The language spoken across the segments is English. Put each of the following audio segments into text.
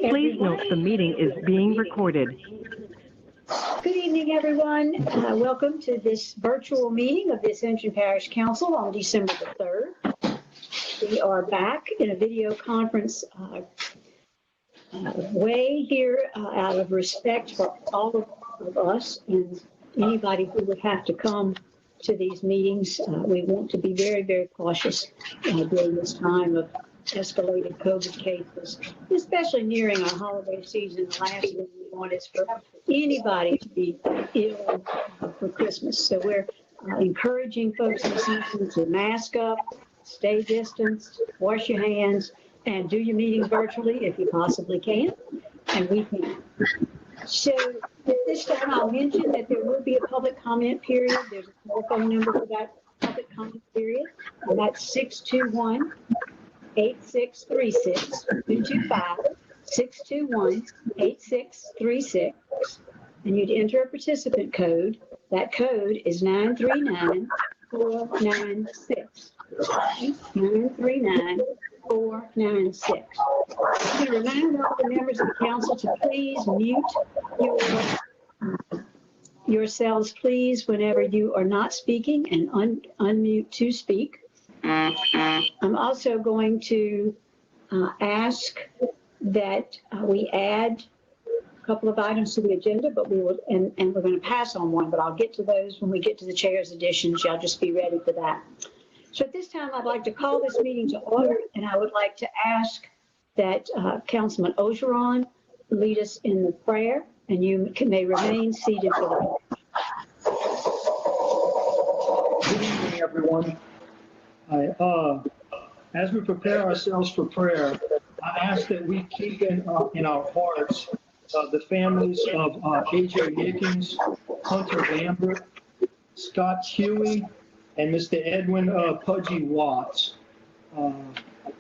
Please note the meeting is being recorded. Good evening, everyone. Welcome to this virtual meeting of the Ascension Parish Council on December the 3rd. We are back in a video conference way here out of respect for all of us and anybody who would have to come to these meetings. We want to be very, very cautious during this time of escalated COVID cases, especially nearing our holiday season. The last thing we want is for anybody to be ill for Christmas. So we're encouraging folks in Ascension to mask up, stay distanced, wash your hands, and do your meetings virtually if you possibly can, and we can. So at this time, I'll mention that there will be a public comment period. There's a telephone number for that public comment period, and that's 621-8636, 225-621-8636, and you'd enter a participant code. That code is 939496. 939496. I'm going to remind all the members of the council to please mute yourselves, please, whenever you are not speaking, and unmute to speak. I'm also going to ask that we add a couple of items to the agenda, but we will, and we're going to pass on one, but I'll get to those when we get to the chair's additions. Y'all just be ready for that. So at this time, I'd like to call this meeting to order, and I would like to ask that Councilman Ogeron lead us in the prayer, and you may remain seated for the Good evening, everyone. As we prepare ourselves for prayer, I ask that we keep in our hearts the families of AJ Higgins, Hunter Lambert, Scott Huey, and Mr. Edwin Pudgy Watts.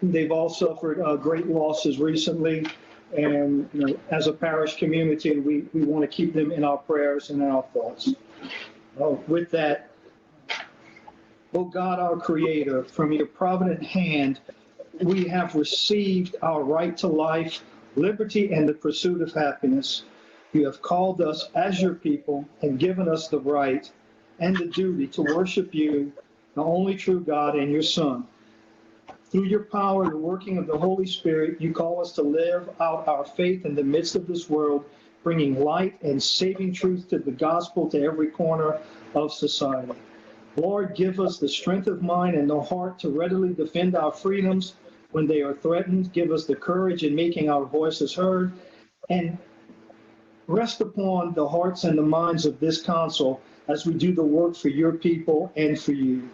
They've all suffered great losses recently, and as a parish community, we want to keep them in our prayers and in our thoughts. With that, O God, our Creator, from your provident hand, we have received our right to life, liberty, and the pursuit of happiness. You have called us as your people and given us the right and the duty to worship you, the only true God, and your Son. Through your power and the working of the Holy Spirit, you call us to live out our faith in the midst of this world, bringing light and saving truth to the gospel to every corner of society. Lord, give us the strength of mind and the heart to readily defend our freedoms when they are threatened. Give us the courage in making our voices heard, and rest upon the hearts and the minds of this council as we do the work for your people and for you.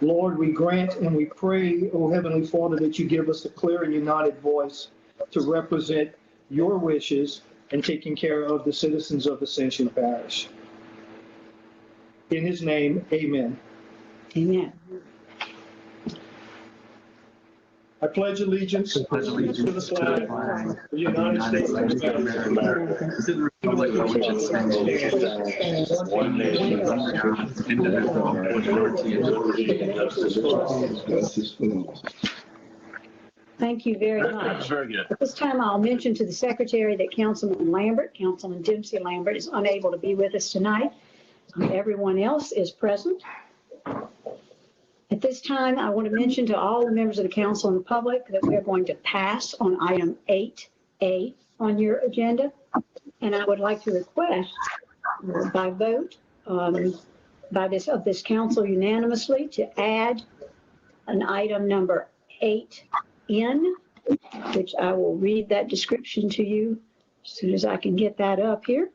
Lord, we grant and we pray, O Heavenly Father, that you give us a clear and united voice to represent your wishes and taking care of the citizens of Ascension Parish. In his name, amen. Amen. I pledge allegiance to the flag of the United States of America, to the republic for which it stands, one nation, under God, indivisible, with liberty and justice for all. Thank you very much. Very good. At this time, I'll mention to the secretary that Councilman Dempsey Lambert, is unable to be with us tonight. Everyone else is present. At this time, I want to mention to all the members of the council and the public that we are going to pass on item 8A on your agenda. And I would like to request by vote of this council unanimously to add an item number 8N, which I will read that description to you as soon as I can get that up here.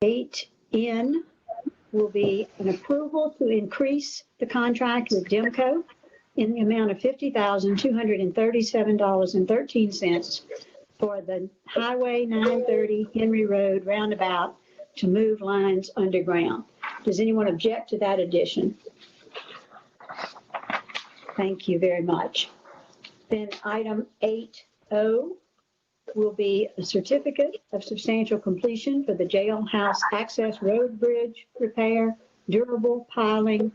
8N will be an approval to increase the contract with DEMCO in the amount of $50,237.13 for the Highway 930 Henry Road roundabout to move lines underground. Does anyone object to that addition? Thank you very much. Then item 8O will be a certificate of substantial completion for the jailhouse access road bridge repair, durable piling,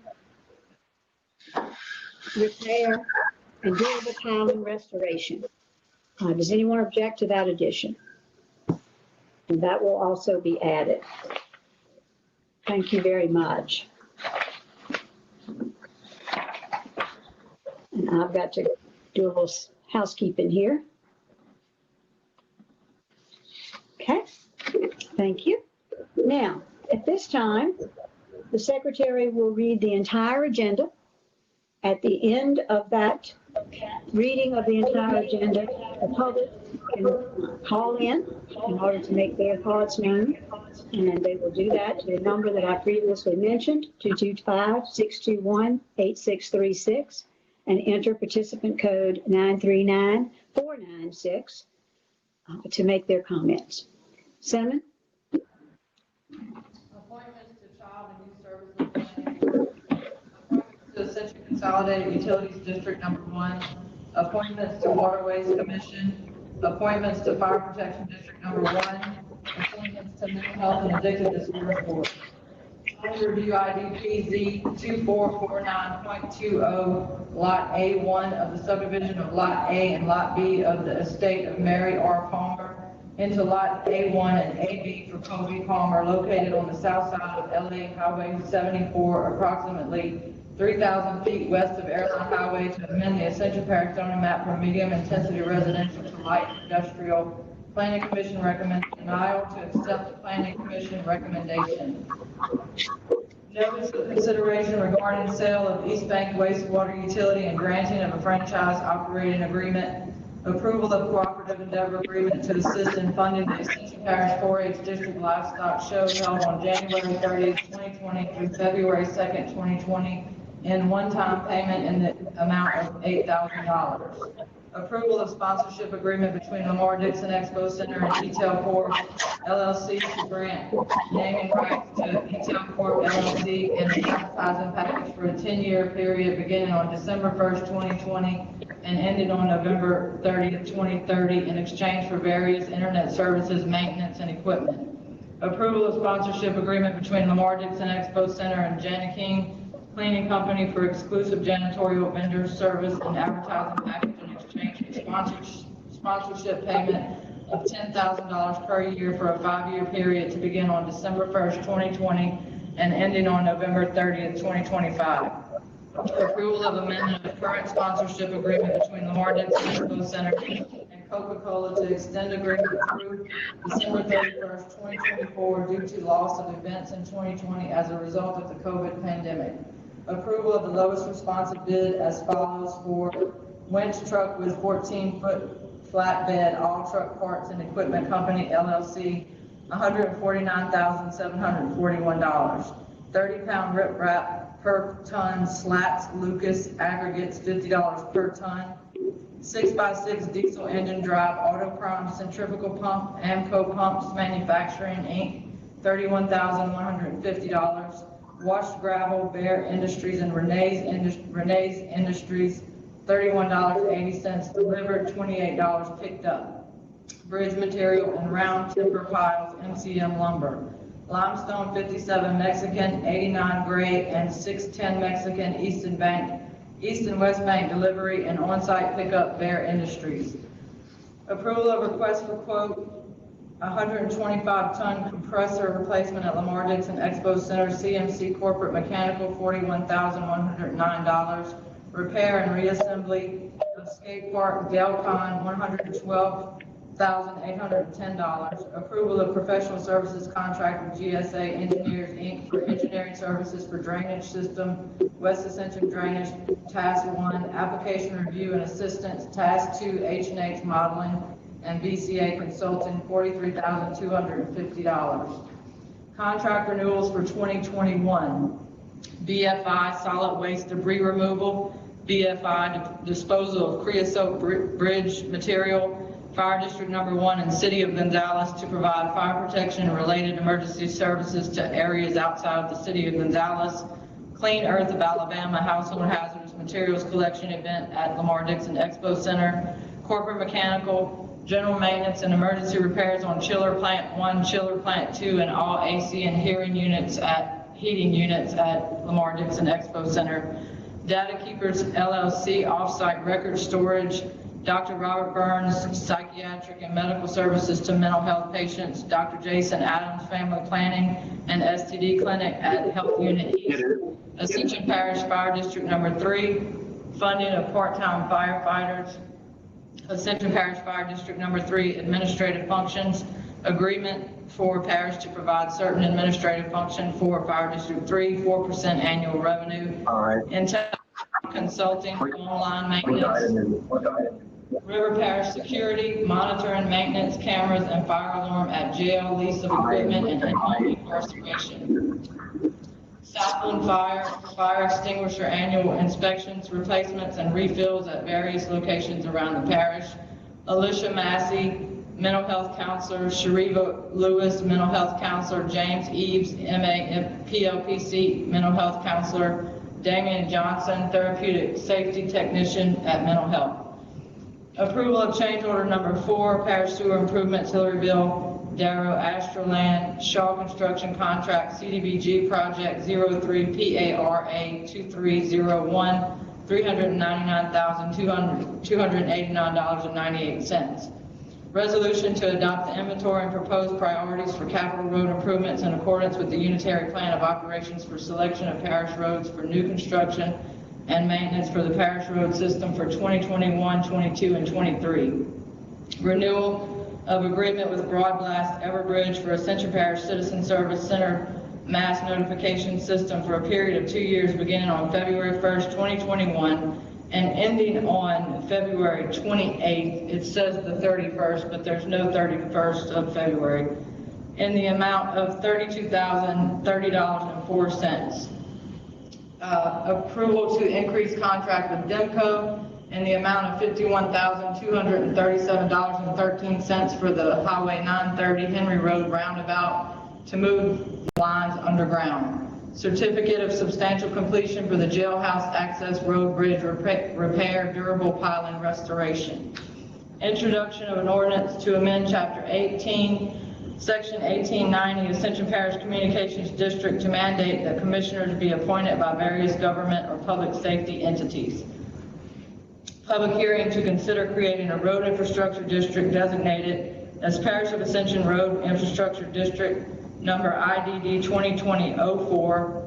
repair, and durable tiling restoration. Does anyone object to that addition? And that will also be added. Thank you very much. And I've got to do a little housekeeping here. Okay, thank you. Now, at this time, the secretary will read the entire agenda. At the end of that reading of the entire agenda, the public can call in order to make their thoughts known. And they will do that to the number that I previously mentioned, 225-621-8636, and enter participant code 939496 to make their comments. Cinnamon? Appointments to Child and Youth Services Appointments to Ascension Consolidated Utilities District Number 1, appointments to Waterways Commission, appointments to Fire Protection District Number 1, appointments to Mental Health and Addictive Disorders Board. Under review IDPZ 2449.20, Lot A1 of the subdivision of Lot A and Lot B of the estate of Mary R. Palmer into Lot A1 and AB for Kobe Palmer, located on the south side of LA Highway 74, approximately 3,000 feet west of Airline Highway, to amend the Ascension Parish zoning map from medium-intensity residential to light industrial. Planning Commission recommends denial to accept the Planning Commission recommendation. Notice of consideration regarding sale of East Bank wastewater utility and granting of a franchise operating agreement. Approval of cooperative endeavor agreement to assist in funding the Ascension Parish 4-H District Livestock Show held on January 30th, 2020 through February 2nd, 2020, in one-time payment in the amount of $8,000. Approval of sponsorship agreement between Lamar Dixon Expo Center and Detail Corp. LLC to grant naming rights to Detail Corp. LLC and an advertising package for a 10-year period beginning on December 1st, 2020 and ending on November 30th, 2030 in exchange for various internet services, maintenance, and equipment. Approval of sponsorship agreement between Lamar Dixon Expo Center and Jana King Cleaning Company for exclusive janitorial vendor service and advertising package in exchange for sponsorship payment of $10,000 per year for a 5-year period to begin on December 1st, 2020 and ending on November 30th, 2025. Approval of amendment of current sponsorship agreement between Lamar Dixon Expo Center and Coca-Cola to extend agreement through December 31st, 2024 due to loss of events in 2020 as a result of the COVID pandemic. Approval of the lowest responsive bid as follows for winch truck with 14-foot flatbed, All Truck Parts and Equipment Company, LLC, $149,741. 30-pound riprap per ton, slats, Lucas, aggregates, $50 per ton. 6x6 diesel engine drive, Autochrome centrifugal pump, Amco Pumps Manufacturing, Inc., $31,150. Washed gravel, Bear Industries and Renee's Industries, $31.80 delivered, $28 picked up. Bridge material and round timber piles, MCM lumber. Limestone 57 Mexican, 89 gray, and 610 Mexican, East and West Bank delivery and on-site pickup, Bear Industries. Approval of request for quote, 125-ton compressor replacement at Lamar Dixon Expo Center, CMC Corporate Mechanical, $41,109. Repair and reassembly of skate park, Delcon, $112,810. Approval of professional services contract with GSA Engineers, Inc. for engineering services for drainage system, West Ascension Drainage, Task 1, application review and assistance, Task 2, H&H modeling, and BCA Consulting, $43,250. Contract renewals for 2021. BFI solid waste debris removal, BFI disposal of creosote bridge material, Fire District Number 1 and City of Gonzales to provide fire protection and related emergency services to areas outside of the City of Gonzales. Clean Earth of Alabama household hazardous materials collection event at Lamar Dixon Expo Center. Corporate mechanical, general maintenance and emergency repairs on chiller plant 1, chiller plant 2, and all AC and heating units at Lamar Dixon Expo Center. Data Keepers LLC Offsite Record Storage, Dr. Robert Burns Psychiatric and Medical Services to Mental Health Patients, Dr. Jason Adams Family Planning and STD Clinic at Health Unit East, Ascension Parish Fire District Number 3, funding of part-time firefighters, Ascension Parish Fire District Number 3, administrative functions, agreement for parish to provide certain administrative function for Fire District 3, 4% annual revenue. All right. Intel Consulting, online maintenance, River Parish Security, monitor and maintenance, cameras and fire alarm at jail, lease of equipment and inmate incarceration. Southland Fire Extinguisher annual inspections, replacements and refills at various locations around the parish. Alicia Massey, mental health counselor, Shariva Lewis, mental health counselor, James Eves, MA, PLPC, mental health counselor, Damian Johnson, therapeutic safety technician at mental health. Approval of change order number 4, parish sewer improvements, Hillaryville, Darrow, Astroland, Shaw Construction Contract, CDBG Project 03 PARA 2301, $399,289.98. Resolution to adopt the inventory and proposed priorities for capital road improvements in accordance with the unitary plan of operations for selection of parish roads for new construction and maintenance for the parish road system for 2021, 22, and 23. Renewal of agreement with Broad Blast Everbridge for Ascension Parish Citizen Service Center mass notification system for a period of 2 years beginning on February 1st, 2021 and ending on February 28th. It says the 31st, but there's no 31st of February, in the amount of $32,030.04. Approval to increase contract with Demco in the amount of $51,237.13 for the Highway 930 Henry Road roundabout to move lines underground. Certificate of substantial completion for the jailhouse access road bridge repair, durable piling restoration. Introduction of an ordinance to amend Chapter 18, Section 1890, Ascension Parish Communications District to mandate that commissioners be appointed by various government or public safety entities. Public hearing to consider creating a road infrastructure district designated as Parish of Ascension Road Infrastructure District number IDD 2020-04,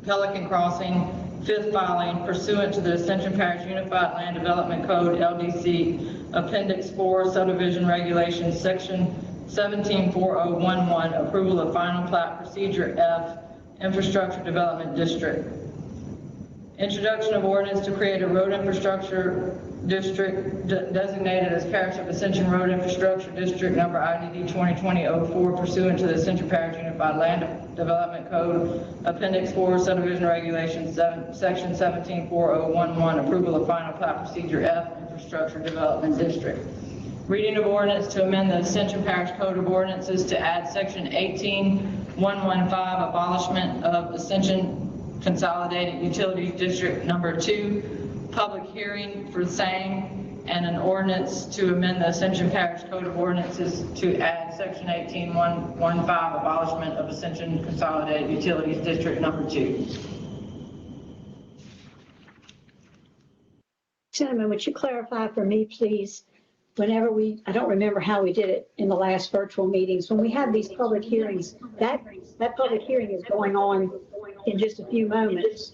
Pelican Crossing, 5th filing pursuant to the Ascension Parish Unified Land Development Code, LDC, Appendix 4, Subdivision Regulations, Section 174011, approval of final plat procedure F, Infrastructure Development District. Introduction of ordinance to create a road infrastructure district designated as Parish of Ascension Road Infrastructure District number IDD 2020-04 pursuant to the Ascension Parish Unified Land Development Code, Appendix 4, Subdivision Regulations, Section 174011, approval of final plat procedure F, Infrastructure Development District. Reading of ordinance to amend the Ascension Parish Code of Ordinances to add Section 18115, abolishment of Ascension Consolidated Utilities District number 2, public hearing for same, and an ordinance to amend the Ascension Parish Code of Ordinances to add Section 18115, abolishment of Ascension Consolidated Utilities District number 2. Gentlemen, would you clarify for me, please, whenever I don't remember how we did it in the last virtual meetings, when we have these public hearings, that public hearing is going on in just a few moments.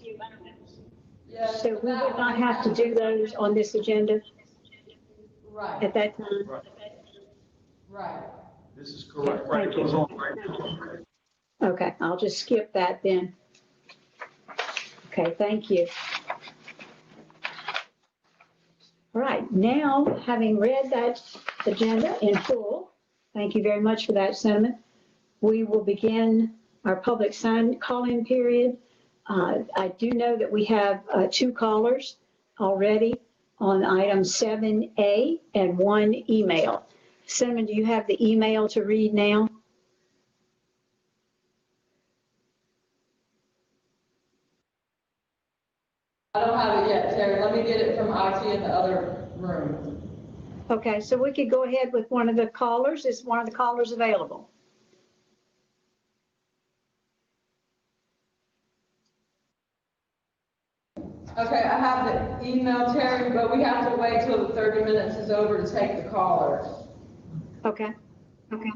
So we would not have to do those on this agenda Right. at that time? Right. This is correct. Thank you. It goes on right now. Okay, I'll just skip that then. Okay, thank you. All right, now, having read that agenda in full, thank you very much for that sentiment, we will begin our public call-in period. I do know that we have 2 callers already on item 7A and 1 email. Cinnamon, do you have the email to read now? I don't have it yet, Terry. Let me get it from IT in the other room. Okay, so we could go ahead with one of the callers. Is one of the callers available? Okay, email, Terry, but we have to wait till the 30 minutes is over to take the callers. Okay, okay.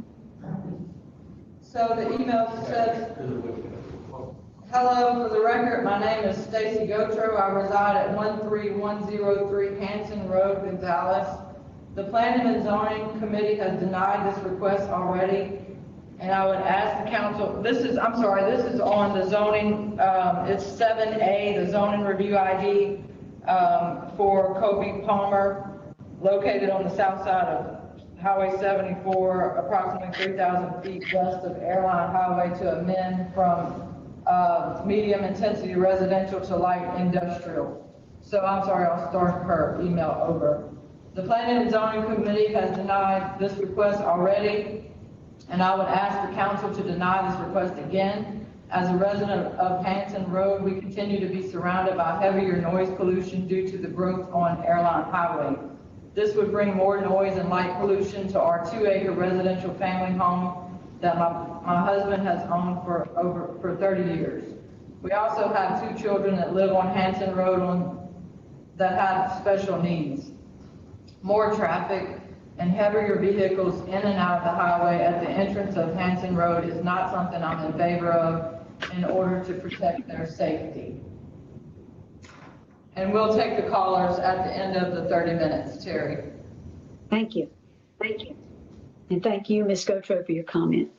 So the email says, hello, for the record, my name is Stacy Gotro. I reside at 13103 Hanson Road, Gonzales. The Planning and Zoning Committee has denied this request already, and I would ask the council, this is on the zoning, it's 7A, the zoning review ID for Kobe Palmer, located on the south side of Highway 74, approximately 3,000 feet west of Airline Highway, to amend from medium intensity residential to light industrial. So I'm sorry, I'll start her email over. The Planning and Zoning Committee has denied this request already, and I would ask the council to deny this request again. As a resident of Hanson Road, we continue to be surrounded by heavier noise pollution due to the growth on Airline Highway. This would bring more noise and light pollution to our 2-acre residential family home that my husband has owned for 30 years. We also have 2 children that live on Hanson Road that have special needs. More traffic and heavier vehicles in and out of the highway at the entrance of Hanson Road is not something I'm in favor of in order to protect their safety. And we'll take the callers at the end of the 30 minutes, Terry. Thank you. Thank you. And thank you, Ms. Gotro, for your comment.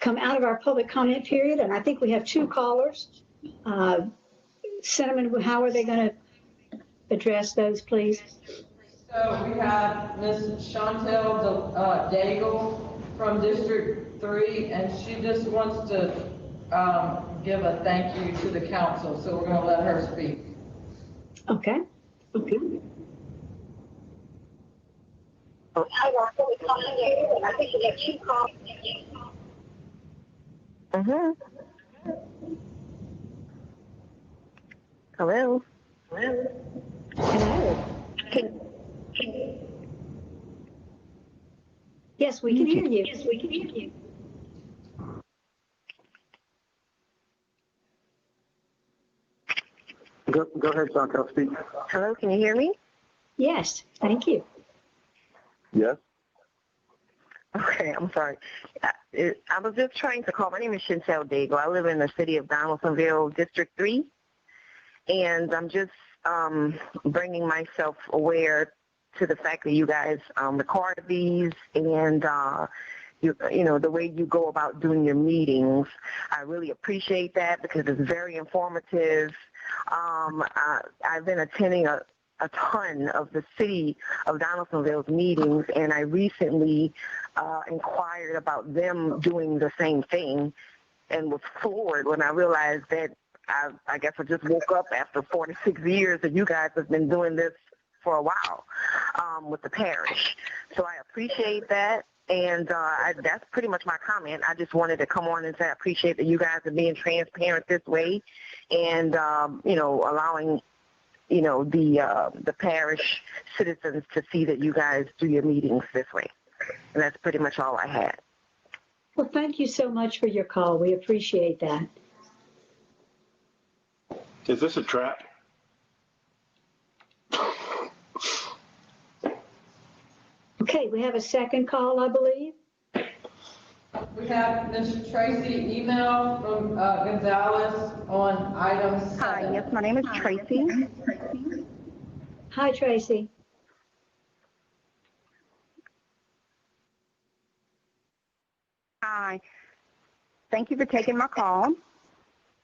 come out of our public comment period, and I think we have two callers. Cinnamon, how are they going to address those, please? So we have Ms. Chantel Daigle from District 3, and she just wants to give a thank you to the council, so we're going to let her speak. Okay. Okay. Hello. Hello. Yes, we can hear you. Yes, we can hear you. Go ahead, Chantel, speak. Hello, can you hear me? Yes, thank you. Yes. Okay, I'm sorry. I was just trying to call. My name is Chantel Daigle. I live in the city of Donaldsonville, District 3, and I'm just bringing myself aware to the fact that you guys record these and you know, the way you go about doing your meetings. I really appreciate that because it's very informative. I've been attending a ton of the city of Donaldsonville's meetings, and I recently inquired about them doing the same thing and was floored when I realized that I guess I just woke up after 46 years that you guys have been doing this for a while with the parish. So I appreciate that. And that's pretty much my comment. I just wanted to come on and say I appreciate that you guys are being transparent this way and, you know, allowing, you know, the parish citizens to see that you guys do your meetings this way. And that's pretty much all I had. Well, thank you so much for your call. We appreciate that. Is this a trap? Okay, we have a second call, I believe. We have Ms. Tracy email from Gonzalez on item 7. Hi, yes, my name is Tracy. Hi, Tracy. Hi. Thank you for taking my call.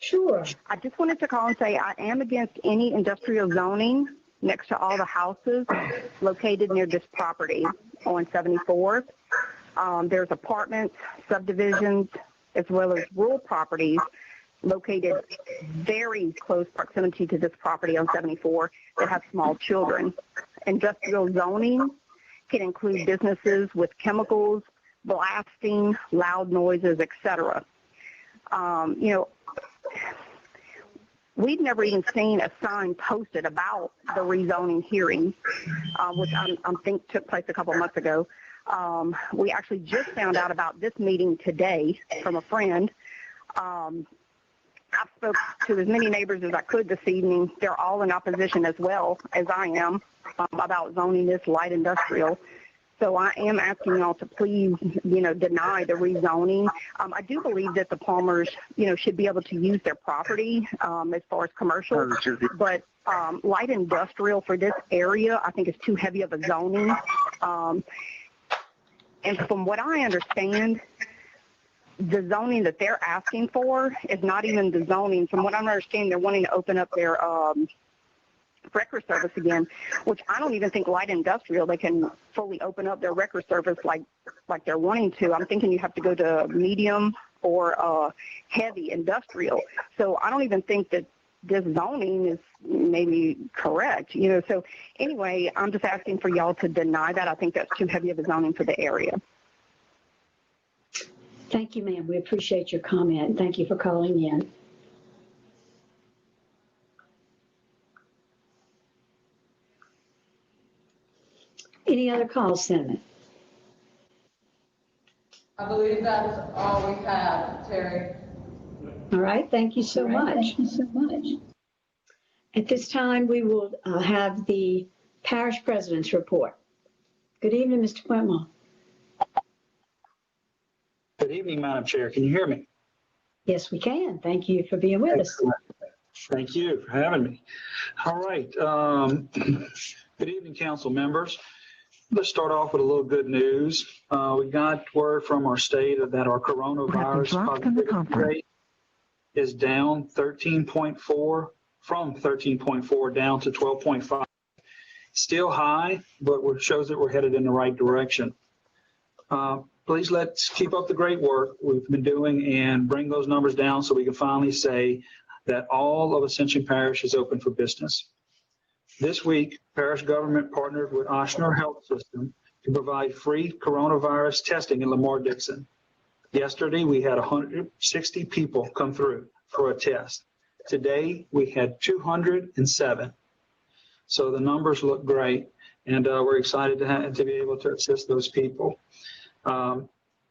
Sure. I just wanted to call and say I am against any industrial zoning next to all the houses located near this property on 74th. There's apartments, subdivisions, as well as rural properties located very close proximity to this property on 74 that have small children. Industrial zoning can include businesses with chemicals, blasting, loud noises, etc. You know, we've never even seen a sign posted about the rezoning hearing, which I think took place a couple months ago. We actually just found out about this meeting today from a friend. I've spoke to as many neighbors as I could this evening. They're all in opposition as well as I am about zoning this light industrial. So I am asking y'all to please, you know, deny the rezoning. I do believe that the Palmers, you know, should be able to use their property as far as commercial, but light industrial for this area, I think is too heavy of a zoning. And from what I understand, the zoning that they're asking for is not even the zoning. From what I understand, they're wanting to open up their record service again, which I don't even think light industrial, they can fully open up their record service like they're wanting to. I'm thinking you have to go to medium or heavy industrial. So I don't even think that this zoning is maybe correct, you know. So anyway, I'm just asking for y'all to deny that. I think that's too heavy of a zoning for the area. Thank you, ma'am. We appreciate your comment. Thank you for calling in. Any other calls, Cinnamon? I believe that's all we have, Terry. All right. Thank you so much. Thank you so much. At this time, we will have the parish president's report. Good evening, Mr. Quentmore. Good evening, Madam Chair. Can you hear me? Yes, we can. Thank you for being with us. Thank you for having me. All right. Good evening, council members. Let's start off with a little good news. We got word from our state that our You have been coronavirus dropped from the positivity conference. rate is down 13.4 from 13.4 down to 12.5. Still high, but it shows that we're headed in the right direction. Please let's keep up the great work we've been doing and bring those numbers down so we can finally say that all of Ascension Parish is open for business. This week, parish government partnered with Oshner Health System to provide free coronavirus testing in Lamar-Dixon. Yesterday, we had 160 people come through for a test. Today, we had 207. So the numbers look great, and we're excited to be able to assist those people.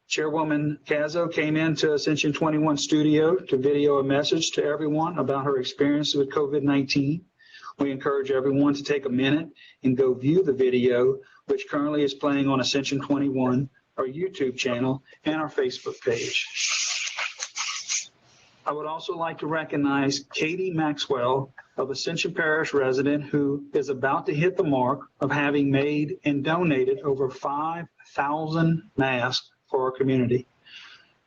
Chairwoman Cazzo came into Ascension 21 studio to video a message to everyone about her experience with COVID-19. We encourage everyone to take a minute and go view the video, which currently is playing on Ascension 21, our YouTube channel, and our Facebook page. I would also like to recognize Katie Maxwell of Ascension Parish resident who is about to hit the mark of having made and donated over 5,000 masks for our community.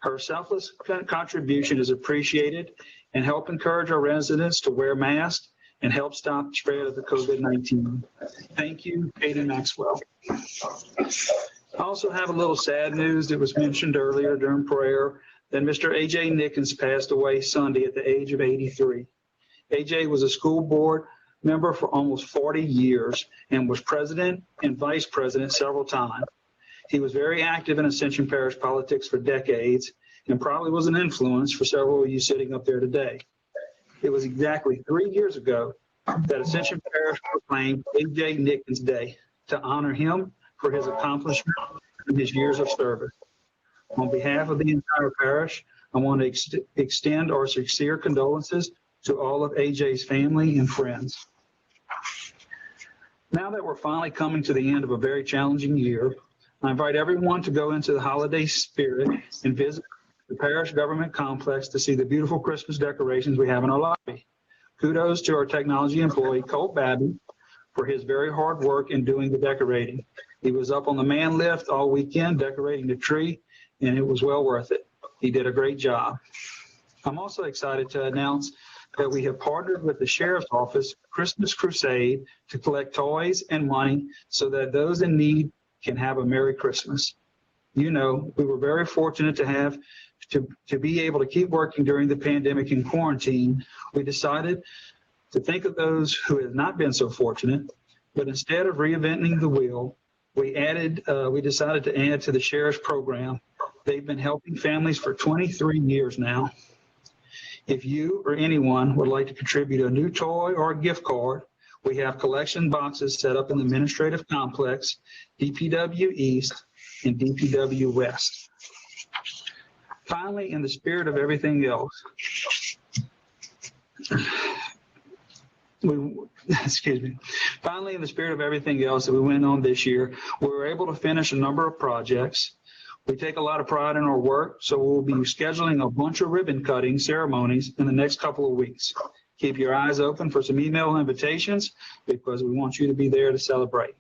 Her selfless contribution is appreciated and help encourage our residents to wear masks and help stop the spread of the COVID-19. Thank you, Katie Maxwell. I also have a little sad news that was mentioned earlier during prayer that Mr. A.J. Nickens passed away Sunday at the age of 83. A.J. was a school board member for almost 40 years and was president and vice president several times. He was very active in Ascension Parish politics for decades and probably was an influence for several of you sitting up there today. It was exactly 3 years ago that Ascension Parish proclaimed A.J. Nickens Day to honor him for his accomplishment and his years of service. On behalf of the entire parish, I want to extend our sincere condolences to all of AJ's family and friends. Now that we're finally coming to the end of a very challenging year, I invite everyone to go into the holiday spirit and visit the parish government complex to see the beautiful Christmas decorations we have in our lobby. Kudos to our technology employee, Colt Babby, for his very hard work in doing the decorating. He was up on the man lift all weekend decorating the tree, and it was well worth it. He did a great job. I'm also excited to announce that we have partnered with the Sheriff's Office Christmas Crusade to collect toys and money so that those in need can have a Merry Christmas. You know, we were very fortunate to be able to keep working during the pandemic and quarantine. We decided to think of those who have not been so fortunate, but instead of reinventing the wheel, we decided to add to the Sheriff's program. They've been helping families for 23 years now. If you or anyone would like to contribute a new toy or a gift card, we have collection boxes set up in the administrative complex, DPW East and DPW West. Finally, in the spirit of everything else, Finally, in the spirit of everything else that we went on this year, we were able to finish a number of projects. We take a lot of pride in our work, so we'll be scheduling a bunch of ribbon cutting ceremonies in the next couple of weeks. Keep your eyes open for some email invitations because we want you to be there to celebrate.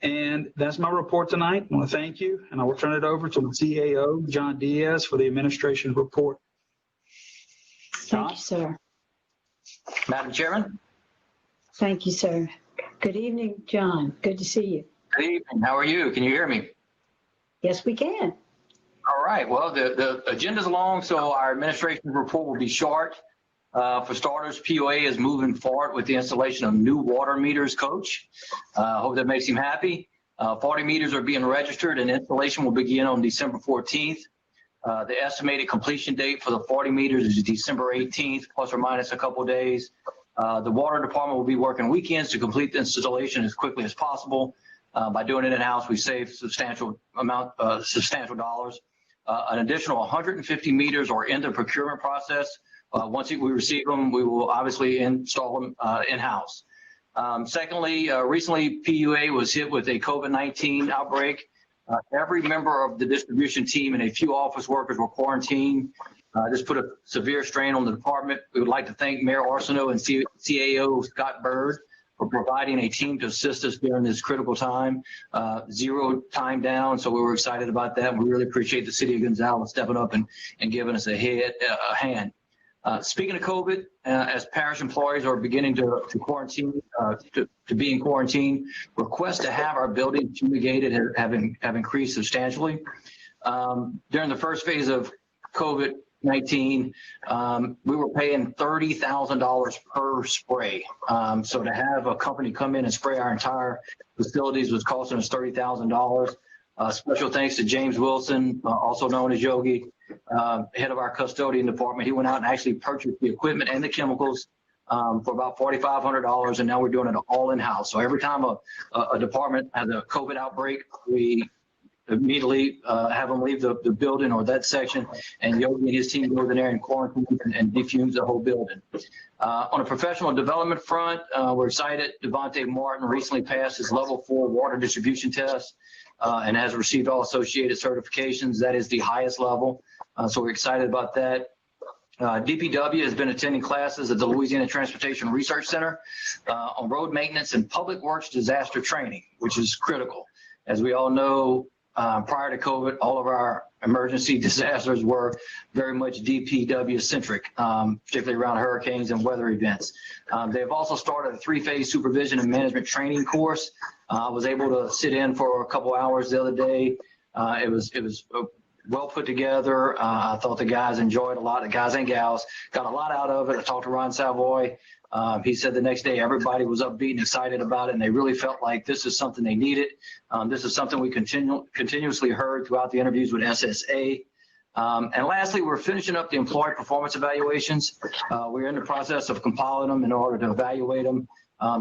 And that's my report tonight. I want to thank you, and I will turn it over to the CAO, John Diaz, for the administration report. Thank you, sir. Madam Chairman. Thank you, sir. Good evening, John. Good to see you. Good evening. How are you? Can you hear me? Yes, we can. All right. Well, the agenda's long, so our administration report will be short. For starters, POA is moving forward with the installation of new water meters, Coach. Hope that makes him happy. 40 meters are being registered and installation will begin on December 14th. The estimated completion date for the 40 meters is December 18th, plus or minus a couple of days. The water department will be working weekends to complete the installation as quickly as possible. By doing it in-house, we save substantial dollars. An additional 150 meters are in the procurement process. Once we receive them, we will obviously install them in-house. Secondly, recently PUA was hit with a COVID-19 outbreak. Every member of the distribution team and a few office workers were quarantined. This put a severe strain on the department. We would like to thank Mayor Arsenault and CAO Scott Bird for providing a team to assist us during this critical time. Zero time down, so we were excited about that. We really appreciate the city of Gonzales stepping up and giving us a hand. Speaking of COVID, as parish employees are beginning to quarantine, to be in quarantine, requests to have our building fumigated have increased substantially. During the first phase of COVID-19, we were paying $30,000 per spray. So to have a company come in and spray our entire facilities was costing us $30,000. Special thanks to James Wilson, also known as Yogi, head of our custodian department. He went out and actually purchased the equipment and the chemicals for about $4,500, and now we're doing it all in-house. So every time a department has a COVID outbreak, we immediately have them leave the building or that section, and Yogi and his team go in there and quarantine and defume the whole building. On a professional development front, we're excited. Devontae Martin recently passed his level 4 water distribution test and has received all associated certifications. That is the highest level. So we're excited about that. DPW has been attending classes at the Louisiana Transportation Research Center on road maintenance and public works disaster training, which is critical. As we all know, prior to COVID, all of our emergency disasters were very much DPW centric, particularly around hurricanes and weather events. They've also started a 3-phase supervision and management training course. I was able to sit in for a couple hours the other day. It was well put together. I thought the guys enjoyed a lot. The guys and gals got a lot out of it. I talked to Ron Savoy. He said the next day everybody was upbeat and excited about it, and they really felt like this is something they needed. This is something we continuously heard throughout the interviews with SSA. And lastly, we're finishing up the employee performance evaluations. We're in the process of compiling them in order to evaluate them.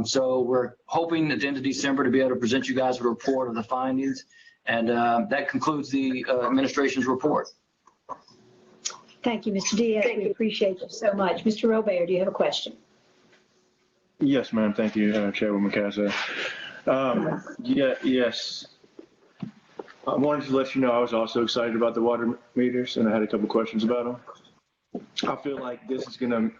So we're hoping at the end of December to be able to present you guys with a report of the findings. And that concludes the administration's report. Thank you, Mr. Diaz. We appreciate you so much. Mr. Robert, do you have a question? Yes, ma'am. Thank you, Chairwoman Casa. Yes. I wanted to let you know I was also excited about the water meters, and I had a couple questions about them. I feel like this is going to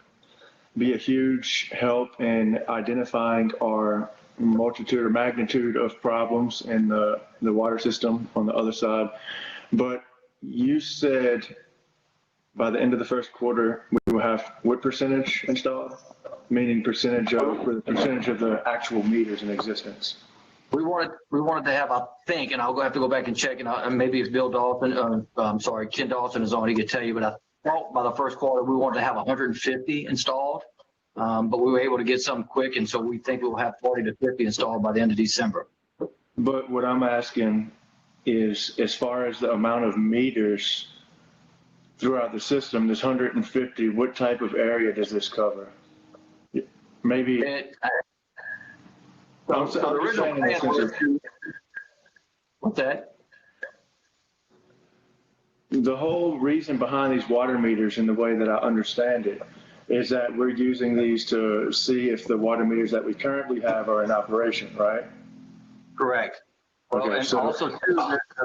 be a huge help in identifying our multitude or magnitude of problems in the water system on the other side. But you said by the end of the first quarter, we will have what percentage installed? Meaning percentage of the actual meters in existence. We wanted to have, I think, and I'll have to go back and check, and maybe if Bill Dalton, Ken Dalton is on, he could tell you, but I thought by the first quarter, we wanted to have 150 installed, but we were able to get some quick, and so we think we'll have 40 to 50 installed by the end of December. But what I'm asking is, as far as the amount of meters throughout the system, this 150, what type of area does this cover? Maybe. What's that? The whole reason behind these water meters, and the way that I understand it, is that we're using these to see if the water meters that we currently have are in operation, right? Correct. Well, Okay, and so also too,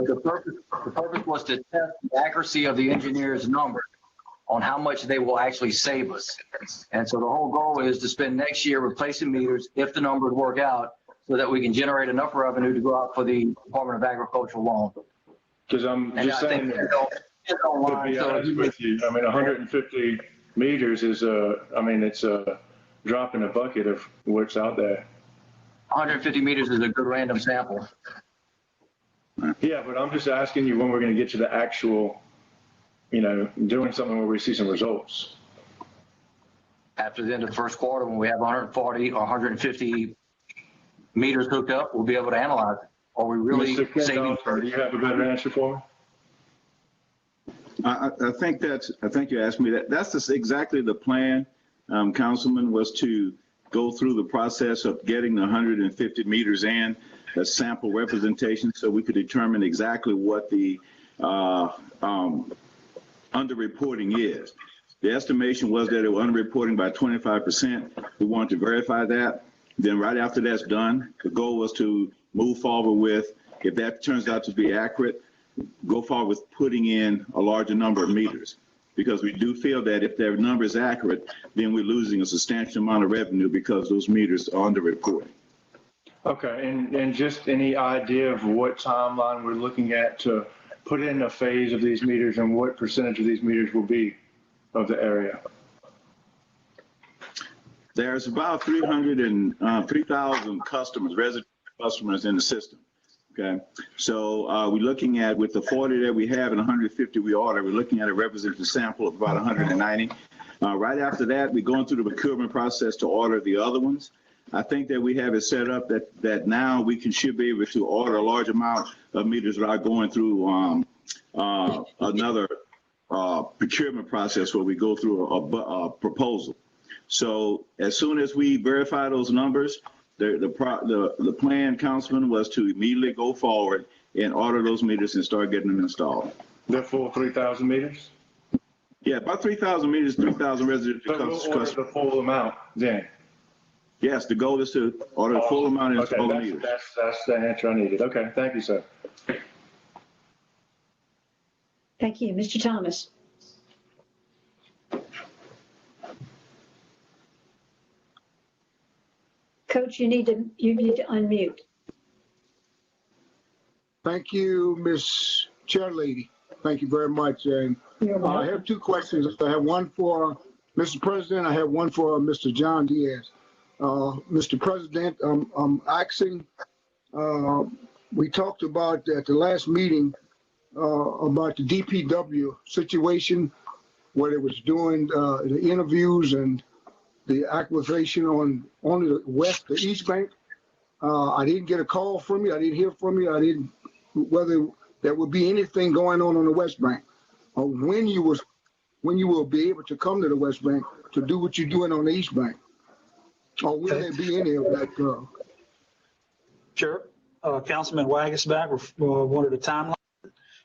the purpose was to test the accuracy of the engineer's numbers on how much they will actually save us. And so the whole goal is to spend next year replacing meters if the numbers work out, so that we can generate enough revenue to go out for the Department of Agricultural loan. because I'm just saying, to be honest with you, I mean, 150 meters is it's a drop in a bucket of what's out there. 150 meters is a good random sample. Yeah, but I'm just asking you when we're going to get to the actual, doing something where we see some results. After the end of the first quarter, when we have 140 or 150 meters hooked up, we'll be able to analyze it. Are we really saving? Do you have a better answer for me? I think you asked me that. That's just exactly the plan, Councilman, was to go through the process of getting the 150 meters in, a sample representation, so we could determine exactly what the underreporting is. The estimation was that it was underreporting by 25%. We wanted to verify that. Then right after that's done, the goal was to move forward with, if that turns out to be accurate, go forward with putting in a larger number of meters. because we do feel that if their number is accurate, then we're losing a substantial amount of revenue because those meters are underreported. Okay, and just any idea of what timeline we're looking at to put in a phase of these meters and what percentage of these meters will be of the area? There's about 3,000 customers, resident customers in the system. Okay, so we're looking at, with the 40 that we have and 150 we order, we're looking at a representative sample of about 190. Right after that, we're going through the procurement process to order the other ones. I think that we have it set up that now we should be able to order a large amount of meters without going through another procurement process where we go through a proposal. So as soon as we verify those numbers, the plan, Councilman, was to immediately go forward and order those meters and start getting them installed. The full 3,000 meters? Yeah, about 3,000 meters, 3,000 residential So we'll order the full amount then? Yes, the goal is to order the full amount and install the meters. That's the answer I needed. Okay, thank you, sir. Thank you. Mr. Thomas. Coach, you need to unmute. Thank you, Ms. Chairlady. Thank you very much. And I have two questions. I have one for Mr. President. I have one for Mr. John Diaz. Mr. President, I'm asking, we talked about at the last meeting about the DPW situation, where they was doing the interviews and the acquisition on the East Bank. I didn't get a call from you. I didn't hear from you. Whether there would be anything going on the West Bank, or when you will be able to come to the West Bank to do what you're doing on the East Bank, or will there be any of that? Sure. Councilman Wagasback wanted a timeline.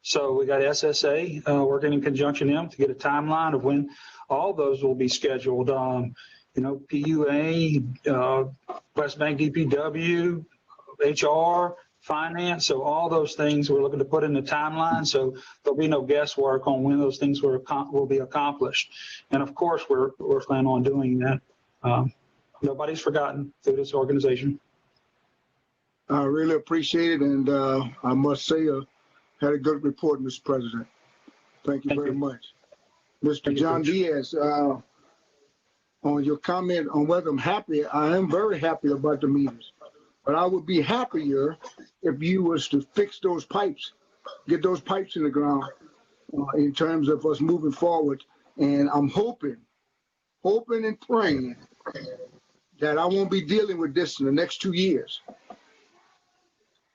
So we got SSA working in conjunction with them to get a timeline of when all those will be scheduled. PUA, West Bank DPW, HR, finance. So all those things we're looking to put in the timeline. So there'll be no guesswork on when those things will be accomplished. And of course, we're planning on doing that. Nobody's forgotten through this organization. I really appreciate it. And I must say, had a good report, Mr. President. Thank you very much. Mr. John Diaz, on your comment on whether I'm happy, I am very happy about the meters. But I would be happier if you was to fix those pipes, get those pipes in the ground in terms of us moving forward. And I'm hoping and praying that I won't be dealing with this in the next 2 years.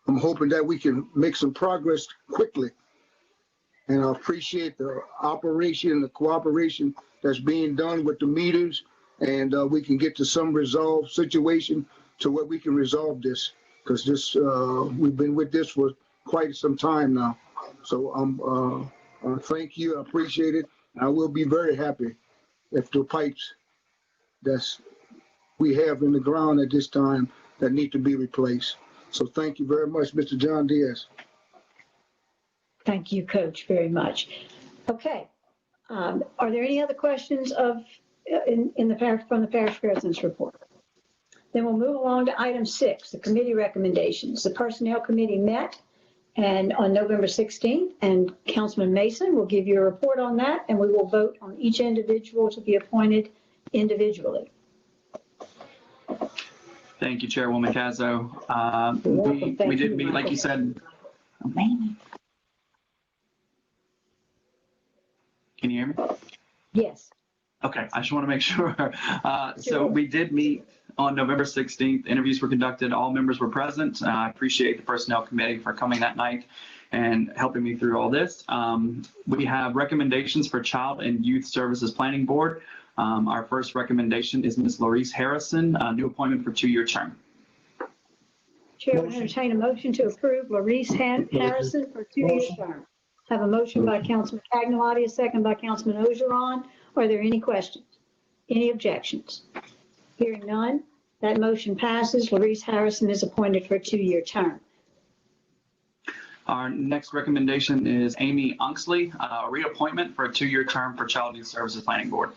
I'm hoping that we can make some progress quickly. And I appreciate the operation, the cooperation that's being done with the meters, and we can get to some resolved situation to where we can resolve this, because this we've been with this for quite some time now. So thank you, I appreciate it. I will be very happy if the pipes that's we have in the ground at this time that need to be replaced. So thank you very much, Mr. John Diaz. Thank you, Coach, very much. Okay. Are there any other questions from the parish president's report? Then we'll move along to item 6, the committee recommendations. The Personnel Committee met on November 16th, and Councilman Mason will give you a report on that, and we will vote on each individual to be appointed individually. Thank you, Chairwoman Cazzo. We did meet, like you said. Can you hear me? Yes. Okay, I just want to make sure. So we did meet on November 16th. Interviews were conducted. All members were present. I appreciate the Personnel Committee for coming that night and helping me through all this. We have recommendations for Child and Youth Services Planning Board. Our first recommendation is Ms. Laurice Harrison, a new appointment for 2-year term. Chair will entertain a motion to approve Laurice Harrison for 2-year term. Have a motion by Councilman Cagnolotti, a second by Councilman Ogeron. Are there any questions? Any objections? Hearing none, that motion passes. Laurice Harrison is appointed for a 2-year term. Our next recommendation is Amy Unksley, reappointment for a 2-year term for Child Youth Services Planning Board.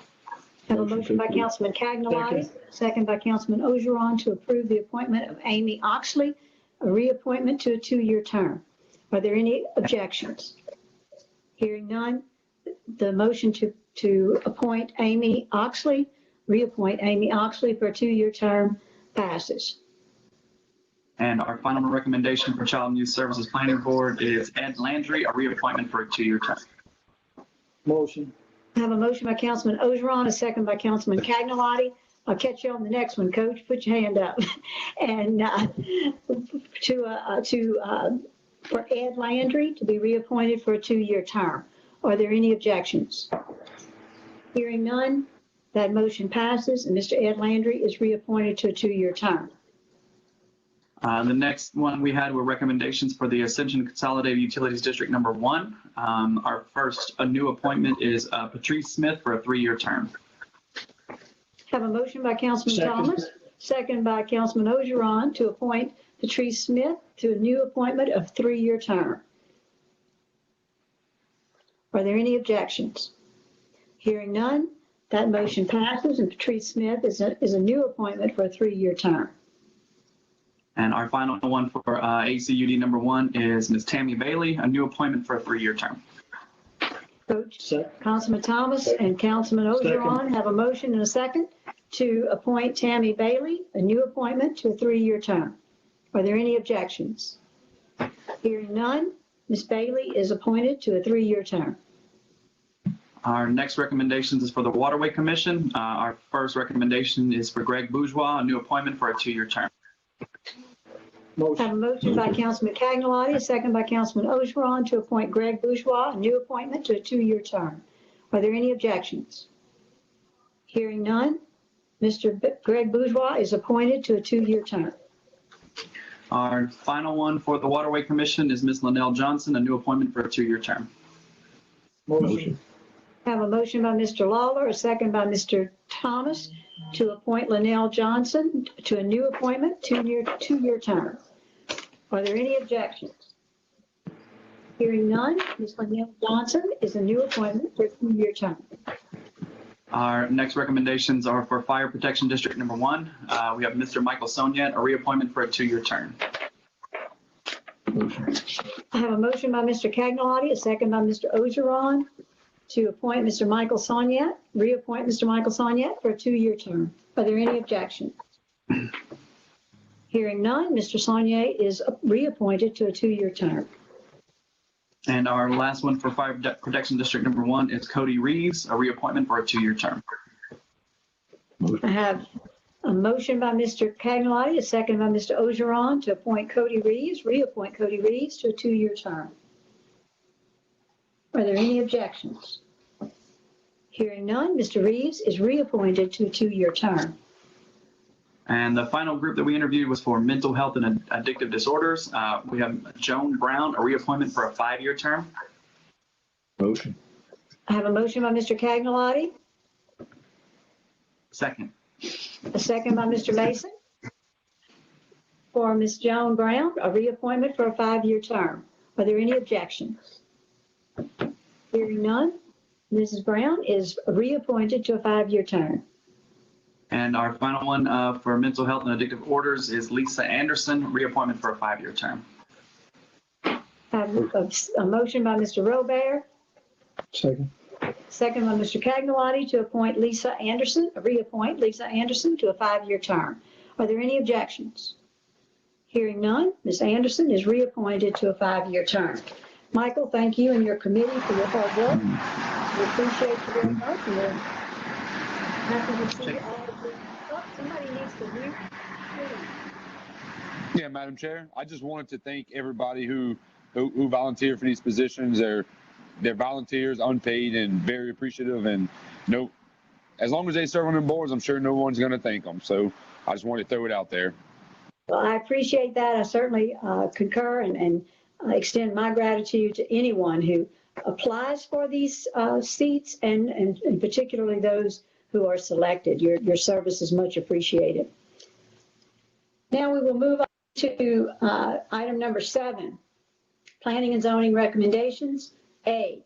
Have a motion by Councilman Cagnolati, second by Councilman Ogeron to approve the appointment of Amy Oxley, a reappointment to a 2-year term. Are there any objections? Hearing none, the motion to appoint Amy Oxley, reappoint Amy Oxley for a 2-year term passes. And our final recommendation for Child and Youth Services Planning Board is Ed Landry, a reappointment for a 2-year term. Motion. I have a motion by Councilman Ogeron, a second by Councilman Cagnolati. I'll catch you on the next one, Coach. Put your hand up. And for Ed Landry to be reappointed for a 2-year term. Are there any objections? Hearing none, that motion passes, and Mr. Ed Landry is reappointed to a 2-year term. The next one we had were recommendations for the Ascension Consolidated Utilities District Number 1. Our first new appointment is Patrice Smith for a 3-year term. Have a motion by Councilman Thomas, second by Councilman Ogeron to appoint Patrice Smith to a new appointment of 3-year term. Are there any objections? Hearing none, that motion passes, and Patrice Smith is a new appointment for a 3-year term. And our final one for ACUD number 1 is Ms. Tammy Bailey, a new appointment for a 3-year term. Coach, Councilman Thomas and Councilman Ogeron have a motion and a second to appoint Tammy Bailey, a new appointment to a 3-year term. Are there any objections? Hearing none, Ms. Bailey is appointed to a 3-year term. Our next recommendations is for the Waterway Commission. Our first recommendation is for Greg Bourgeois, a new appointment for a 2-year term. Have a motion by Councilman Cagnolati, a second by Councilman Ogeron to appoint Greg Bourgeois, a new appointment to a 2-year term. Are there any objections? Hearing none, Mr. Greg Bourgeois is appointed to a 2-year term. Our final one for the Waterway Commission is Ms. Linnell Johnson, a new appointment for a 2-year term. Motion. Have a motion by Mr. Lawler, a second by Mr. Thomas to appoint Linnell Johnson to a new appointment, 2-year term. Are there any objections? Hearing none, Ms. Linnell Johnson is a new appointment for a 2-year term. Our next recommendations are for Fire Protection District Number 1. We have Mr. Michael Soniat, a reappointment for a 2-year term. I have a motion by Mr. Cagnolati, a second by Mr. Ogeron to appoint Mr. Michael Soniat, reappoint Mr. Michael Soniat for a 2-year term. Are there any objections? Hearing none, Mr. Soniat is reappointed to a 2-year term. And our last one for Fire Protection District Number 1 is Cody Reeves, a reappointment for a 2-year term. I have a motion by Mr. Cagnolati, a second by Mr. Ogeron to appoint Cody Reeves, reappoint Cody Reeves to a 2-year term. Are there any objections? Hearing none, Mr. Reeves is reappointed to a 2-year term. And the final group that we interviewed was for mental health and addictive disorders. We have Joan Brown, a reappointment for a 5-year term. Motion. I have a motion by Mr. Cagnolati, Second. a second by Mr. Mason for Ms. Joan Brown, a reappointment for a 5-year term. Are there any objections? Hearing none, Mrs. Brown is reappointed to a 5-year term. And our final one for mental health and addictive orders is Lisa Anderson, reappointment for a 5-year term. I have a motion by Mr. Robert, Second. second by Mr. Cagnolati to appoint Lisa Anderson, reappoint Lisa Anderson to a 5-year term. Are there any objections? Hearing none, Ms. Anderson is reappointed to a 5-year term. Michael, thank you and your committee for your hard work. We appreciate you very much. And we're happy to see all of you. Oh, somebody needs to mute. Yeah, Madam Chair, I just wanted to thank everybody who volunteered for these positions. They're volunteers, unpaid, and very appreciative. And as long as they serve on the boards, I'm sure no one's going to thank them. So I just wanted to throw it out there. Well, I appreciate that. I certainly concur and extend my gratitude to anyone who applies for these seats and particularly those who are selected. Your service is much appreciated. Now we will move on to item number 7, Planning and zoning recommendations. A,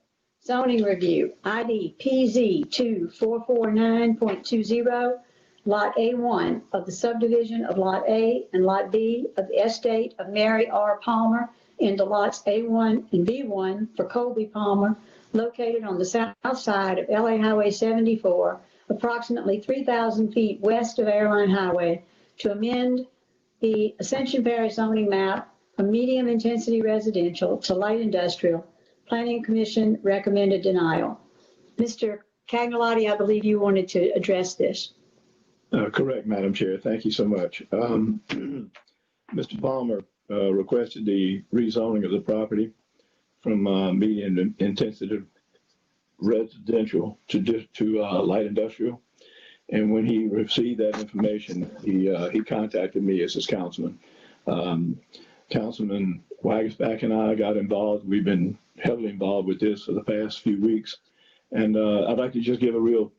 zoning review, ID PZ 2449.20, Lot A1 of the subdivision of Lot A and Lot B of the estate of Mary R. Palmer into lots A1 and B1 for Colby Palmer, located on the south side of LA Highway 74, approximately 3,000 feet west of Airline Highway, to amend the Ascension Parish zoning map from medium intensity residential to light industrial. Planning Commission recommended denial. Mr. Cagnolotti, I believe you wanted to address this. Correct, Madam Chair. Thank you so much. Mr. Palmer requested the rezoning of the property from medium intensity residential to light industrial. And when he received that information, he contacted me as his councilman. Councilman Wagersback and I got involved. We've been heavily involved with this for the past few weeks. And I'd like to just give a real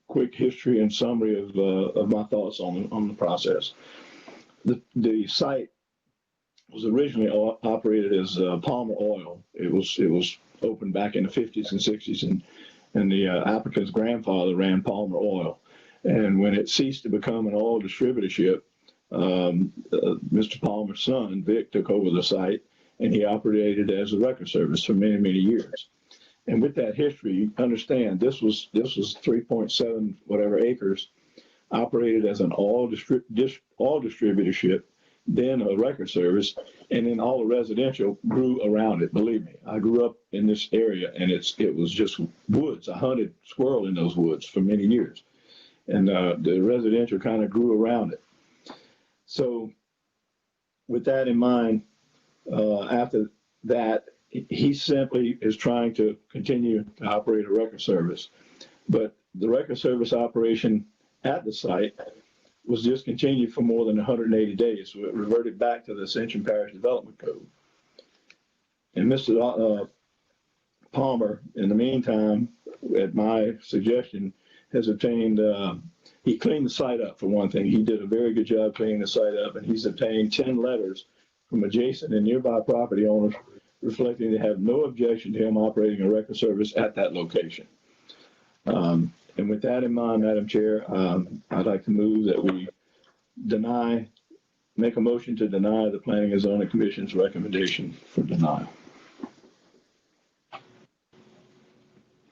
quick history and summary of my thoughts on the process. The site was originally operated as Palmer Oil. It was opened back in the 50s and 60s, and the applicant's grandfather ran Palmer Oil. And when it ceased to become an oil distributorship, Mr. Palmer's son, Vic, took over the site, and he operated as a record service for many, many years. And with that history, you understand this was 3.7 whatever acres, operated as an oil distributorship, then a record service, and then all the residential grew around it. Believe me, I grew up in this area, and it was just woods. I hunted squirrel in those woods for many years, and the residential kind of grew around it. So, with that in mind, after that, he simply is trying to continue to operate a record service. But the record service operation at the site was discontinued for more than 180 days. So it reverted back to the Ascension Parish Development Code. And Mr. Palmer, in the meantime, at my suggestion, has obtained, he cleaned the site up for one thing. He did a very good job cleaning the site up, and he's obtained 10 letters from adjacent and nearby property owners reflecting they have no objection to him operating a record service at that location. And with that in mind, Madam Chair, I'd like to move that we make a motion to deny the Planning and Zoning Commission's recommendation for denial.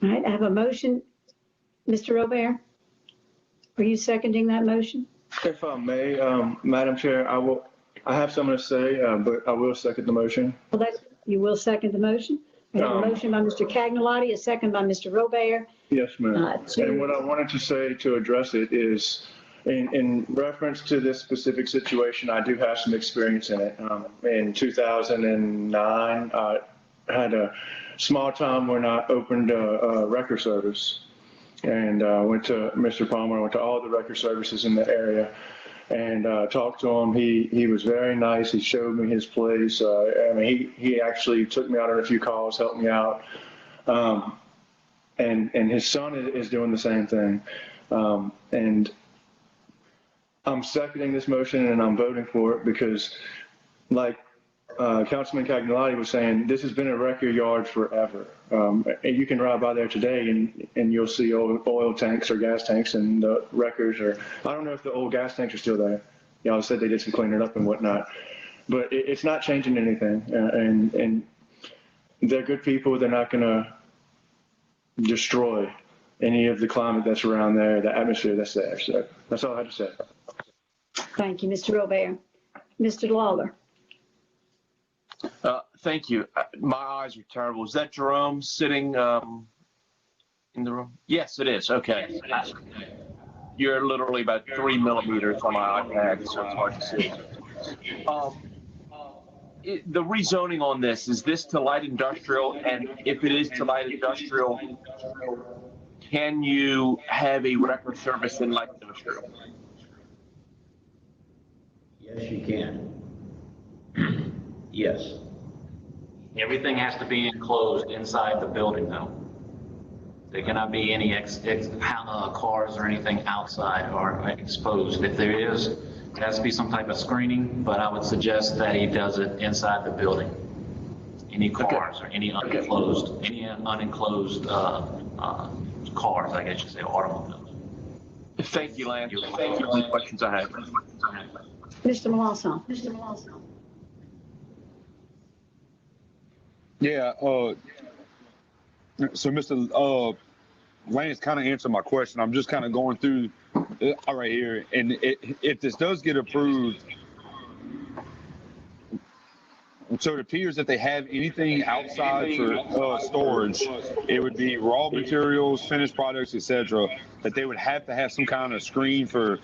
All right, I have a motion. Mr. Robert, are you seconding that motion? If I may, Madam Chair, I have something to say, but I will second the motion. Well, you will second the motion? I have a motion by Mr. Cagnolotti, a second by Mr. Robert. Yes, ma'am. And what I wanted to say to address it is, in reference to this specific situation, I do have some experience in it. In 2009, I had a small time when I opened a record service, and went to Mr. Palmer, I went to all the record services in the area, and talked to him. He was very nice. He showed me his place. I mean, he actually took me out on a few calls, helped me out. And his son is doing the same thing. And I'm seconding this motion, and I'm voting for it because, like Councilman Cagnolotti was saying, this has been a record yard forever. And you can ride by there today and you'll see oil tanks or gas tanks and the records, or I don't know if the old gas tanks are still there. Y'all said they did some cleaning up and whatnot, but it's not changing anything. And they're good people. They're not going to destroy any of the climate that's around there, the atmosphere that's there. So that's all I had to say. Thank you, Mr. Robert. Mr. Lawler. Thank you. My eyes are terrible. Is that Jerome sitting in the room? Yes, it is. Okay. You're literally about 3 millimeters on my iPad, so it's hard to see. The rezoning on this, is this to light industrial? And if it is to light industrial, can you have a record service in light industrial? Yes, you can. Yes. Everything has to be enclosed inside the building, though. There cannot be any cars or anything outside or exposed. If there is, there has to be some type of screening, but I would suggest that he does it inside the building. any cars or any unenclosed cars, I guess you say, automobiles. Thank you, Lance. Thank you. Any questions I have? Mr. Malawson. Yeah, so Mr. Lance kind of answered my question. I'm just kind of going through right here. And if this does get approved, so it appears that they have anything outside for storage, it would be raw materials, finished products, etc., that they would have to have some kind of screen for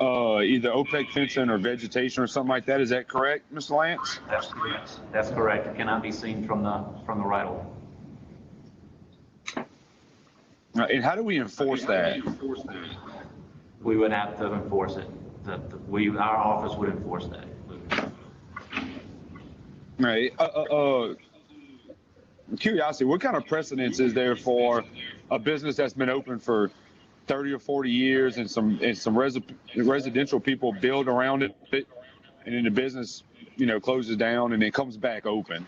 either OPEC fencing or vegetation or something like that. Is that correct, Mr. Lance? That's correct. That's correct. It cannot be seen from the right of way. And how do we enforce that? We would have to enforce it. Our office would enforce that. Right. Curiosity, what kind of precedence is there for a business that's been open for 30 or 40 years and some residential people build around it, and then the business, closes down and then comes back open?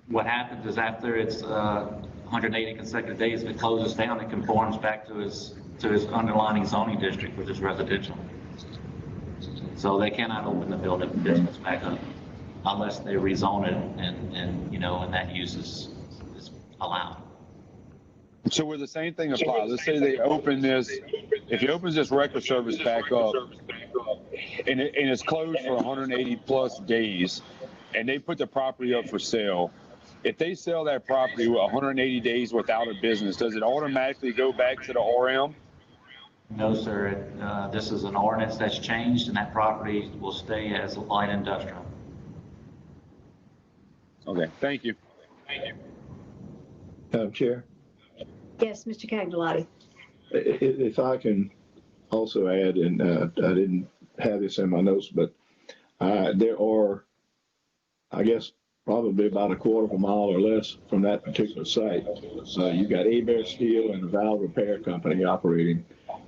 What happens is after it's 180 consecutive days, if it closes down, it conforms back to its underlying zoning district, which is residential. So they cannot open the business back up unless they rezone it and that use is allowed. So would the same thing apply? Let's say they open this, if he opens this record service back up and it's closed for 180 plus days and they put the property up for sale, if they sell that property with 180 days without a business, does it automatically go back to the RM? No, sir. This is an ordinance that's changed, and that property will stay as light industrial. Okay, thank you. Madam Chair, Yes, Mr. Cagnolati. if I can also add, and I didn't have this in my notes, but there are, I guess, probably about a quarter of a mile or less from that particular site. You've got Bear Steel and a valve repair company operating,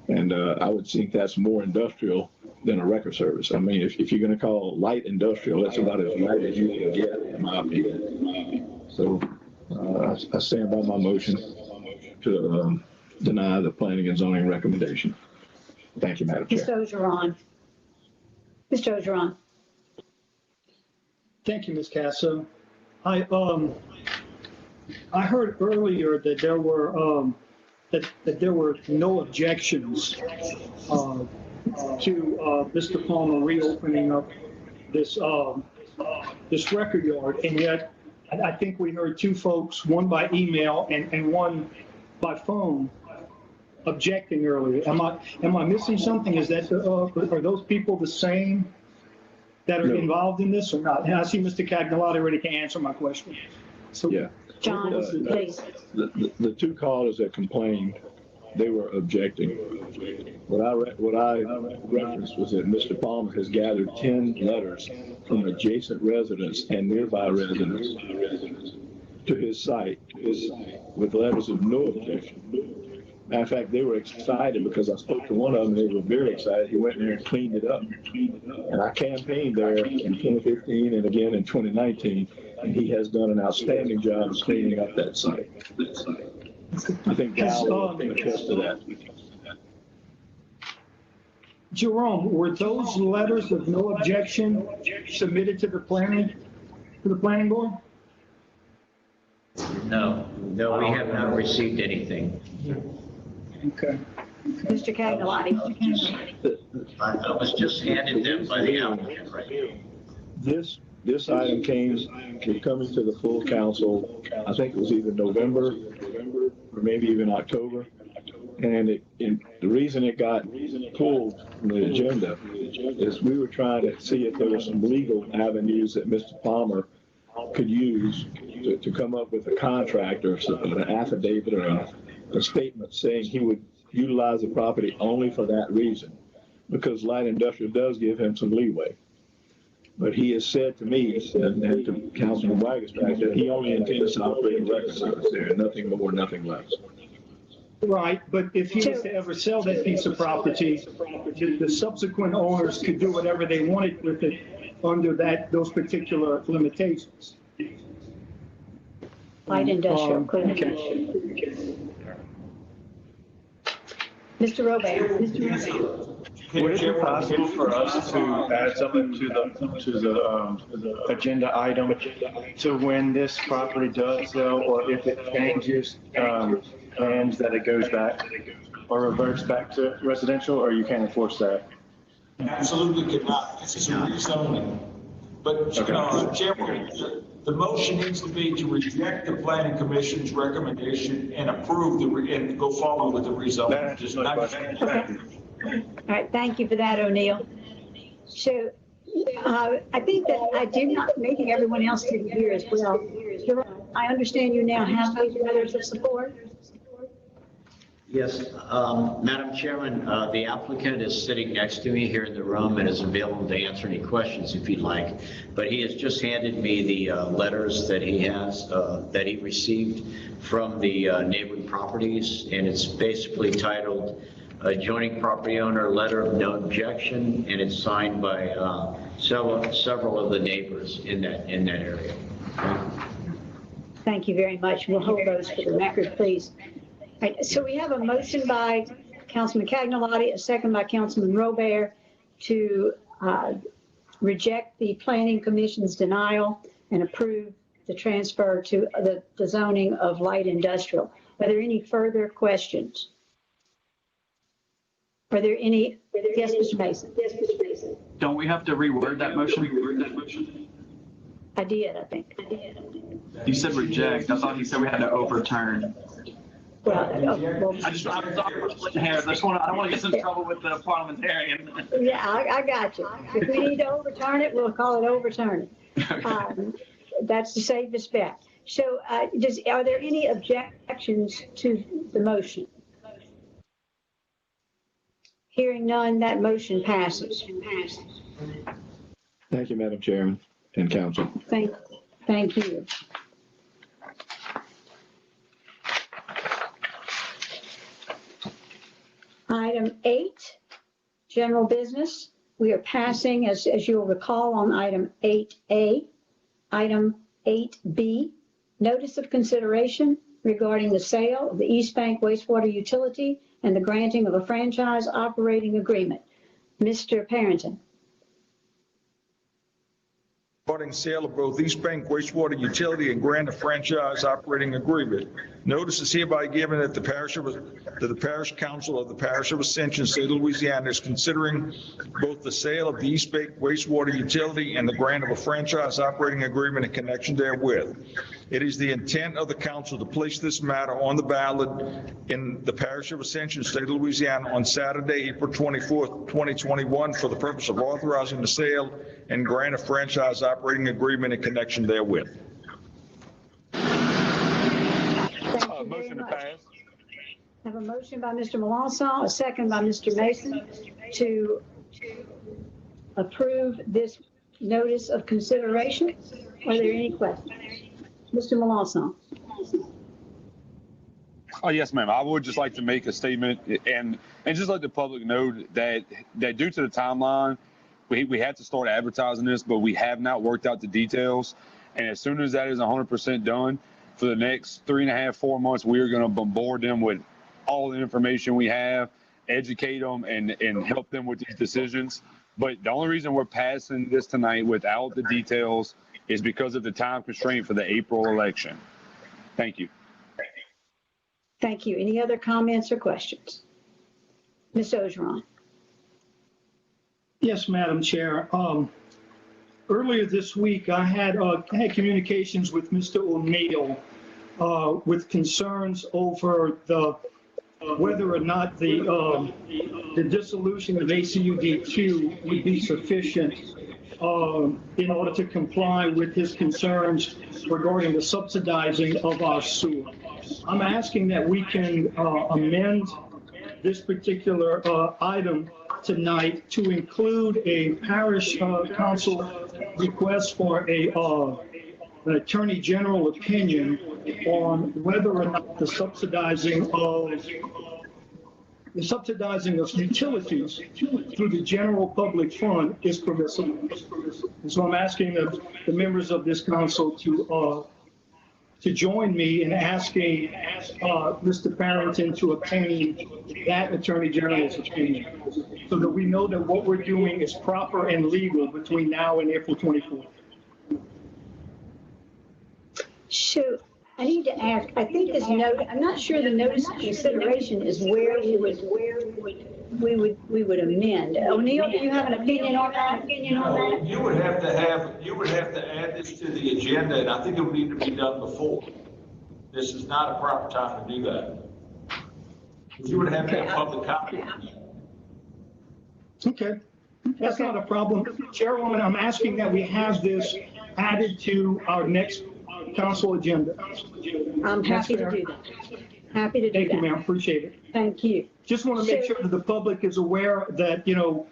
and I would think that's more industrial than a record service. I mean, if you're going to call light industrial, that's about as light as you can get, in my opinion. So I stand by my motion to deny the planning and zoning recommendation. Thank you, Madam Chair. Mr. Ogeron. Thank you, Ms. Casso. I heard earlier that there were no objections to Mr. Palmer reopening up this record yard, and yet I think we heard two folks, one by email and one by phone, objecting earlier. Am I missing something? Is that are those people the same that are involved in this or not? And I see Mr. Cagnolati already can answer my question. So, yeah. John, please. The two callers that complained, they were objecting. What I referenced was that Mr. Palmer has gathered 10 letters from adjacent residents and nearby residents to his site with letters of no objection. Matter of fact, they were excited because I spoke to one of them. They were very excited. He went in there and cleaned it up. And I campaigned there in 2015 and again in 2019, and he has done an outstanding job of cleaning up that site. I think Gal can attest to that. Jerome, were those letters of no objection submitted to the planning board? No, we have not received anything. Okay. Mr. Cagnolati. I was just handed them by the applicant, right? This item was coming to the full council, I think it was either November or maybe even October. And the reason it got pulled from the agenda is we were trying to see if there were some legal avenues that Mr. Palmer could use to come up with a contract or an affidavit or a statement saying he would utilize the property only for that reason, because light industrial does give him some leeway. But he has said to me and to Councilman Wagenstack that he only intends to operate a record service there, nothing more, nothing less. Right, but if he was to ever sell that piece of property, the subsequent owners could do whatever they wanted with it under those particular limitations. light industrial. Mr. Robert. Would it be possible for us to add something to the agenda item to when this property does sell, or if it changes plans, that it goes back or reverts back to residential, or you can't enforce that? Absolutely cannot. This is a rezoning. But, Chairman, the motion needs to be to reject the planning commission's recommendation and approve and go forward with the rezoning. Just not. All right, thank you for that, O'Neill. So I think that I did not, maybe everyone else didn't hear as well. I understand you now have those letters of support. Yes, Madam Chairman, the applicant is sitting next to me here in the room and is available to answer any questions if you'd like. But he has just handed me the letters that he has, that he received from the neighboring properties, and it's basically titled Adjoining Property Owner Letter of No Objection, and it's signed by several of the neighbors in that area. Thank you very much. We'll hold those for the record, please. All right, so we have a motion by Councilman Cagnolotti, a second by Councilman Robert to reject the Planning Commission's denial and approve the transfer to the zoning of light industrial. Are there any further questions? Are there any? Yes, Mr. Mason. Yes, Mr. Mason. Don't we have to reword that motion? I did, I think. You said reject. I thought you said we had to overturn. Well, I don't want to get in trouble with the parliamentarian. Yeah, I got you. If we need to overturn it, we'll call it overturning. That's the safest bet. So are there any objections to the motion? Hearing none, that motion passes. Thank you, Madam Chairman and Council. Thank you. Item 8, general business. We are passing, as you'll recall, on item 8A. Item 8B, notice of consideration regarding the sale of the East Bank wastewater utility and the granting of a franchise operating agreement. Mr. Parrington. Regarding sale of both East Bank wastewater utility and grant a franchise operating agreement. Notice is hereby given that the parish council of the parish of Ascension, state of Louisiana, is considering both the sale of the East Bank wastewater utility and the grant of a franchise operating agreement in connection therewith. It is the intent of the council to place this matter on the ballot in the parish of Ascension, state of Louisiana, on Saturday, April 24th, 2021, for the purpose of authorizing the sale and grant a franchise operating agreement in connection therewith. Motion to pass. I have a motion by Mr. Melanson, a second by Mr. Mason to approve this notice of consideration. Are there any questions? Mr. Melanson. Oh, yes, ma'am. I would just like to make a statement and just let the public know that due to the timeline, we had to start advertising this, but we have not worked out the details. And as soon as that is 100% done, for the next 3.5, 4 months, we are going to bombard them with all the information we have, educate them, and help them with these decisions. But the only reason we're passing this tonight without the details is because of the time constraint for the April election. Thank you. Thank you. Any other comments or questions? Ms. Ogeron. Yes, Madam Chair. Earlier this week, I had communications with Mr. O'Neill with concerns over whether or not the dissolution of ACUD2 would be sufficient in order to comply with his concerns regarding the subsidizing of our sewer. I'm asking that we can amend this particular item tonight to include a parish council request for an attorney general opinion on whether or not the subsidizing of utilities through the general public fund is permissible. And so I'm asking the members of this council to to join me in asking Mr. Parrington to obtain that Attorney General's opinion, so that we know that what we're doing is proper and legal between now and April 24th. So I need to ask, I think this note, I'm not sure the notice of consideration is where we would amend. O'Neill, do you have an opinion on that? You would have to add this to the agenda, and I think it would need to be done before. This is not a proper time to do that. You would have to have public comment. Okay, that's not a problem. Chairwoman, I'm asking that we have this added to our next council agenda. I'm happy to do that. Happy to do that. Thank you, ma'am, appreciate it. Thank you. Just want to make sure that the public is aware that, you know,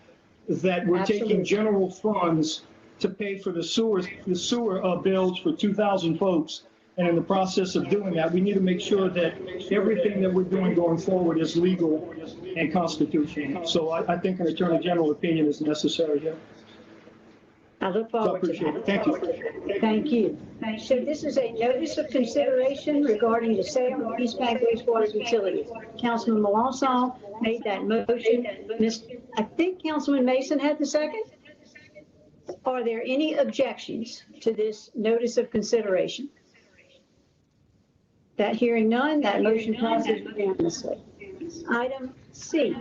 that we're taking general funds to pay for the sewer bills for 2,000 folks. And in the process of doing that, we need to make sure that everything that we're doing going forward is legal and constitutional. So I think an Attorney General opinion is necessary here. I look forward to that. Thank you. Thank you. So this is a notice of consideration regarding the sale of East Bank wastewater utilities. Councilman Melanson made that motion. I think Councilman Mason had the second. Are there any objections to this notice of consideration? That hearing none, that motion passes unanimously. Item C,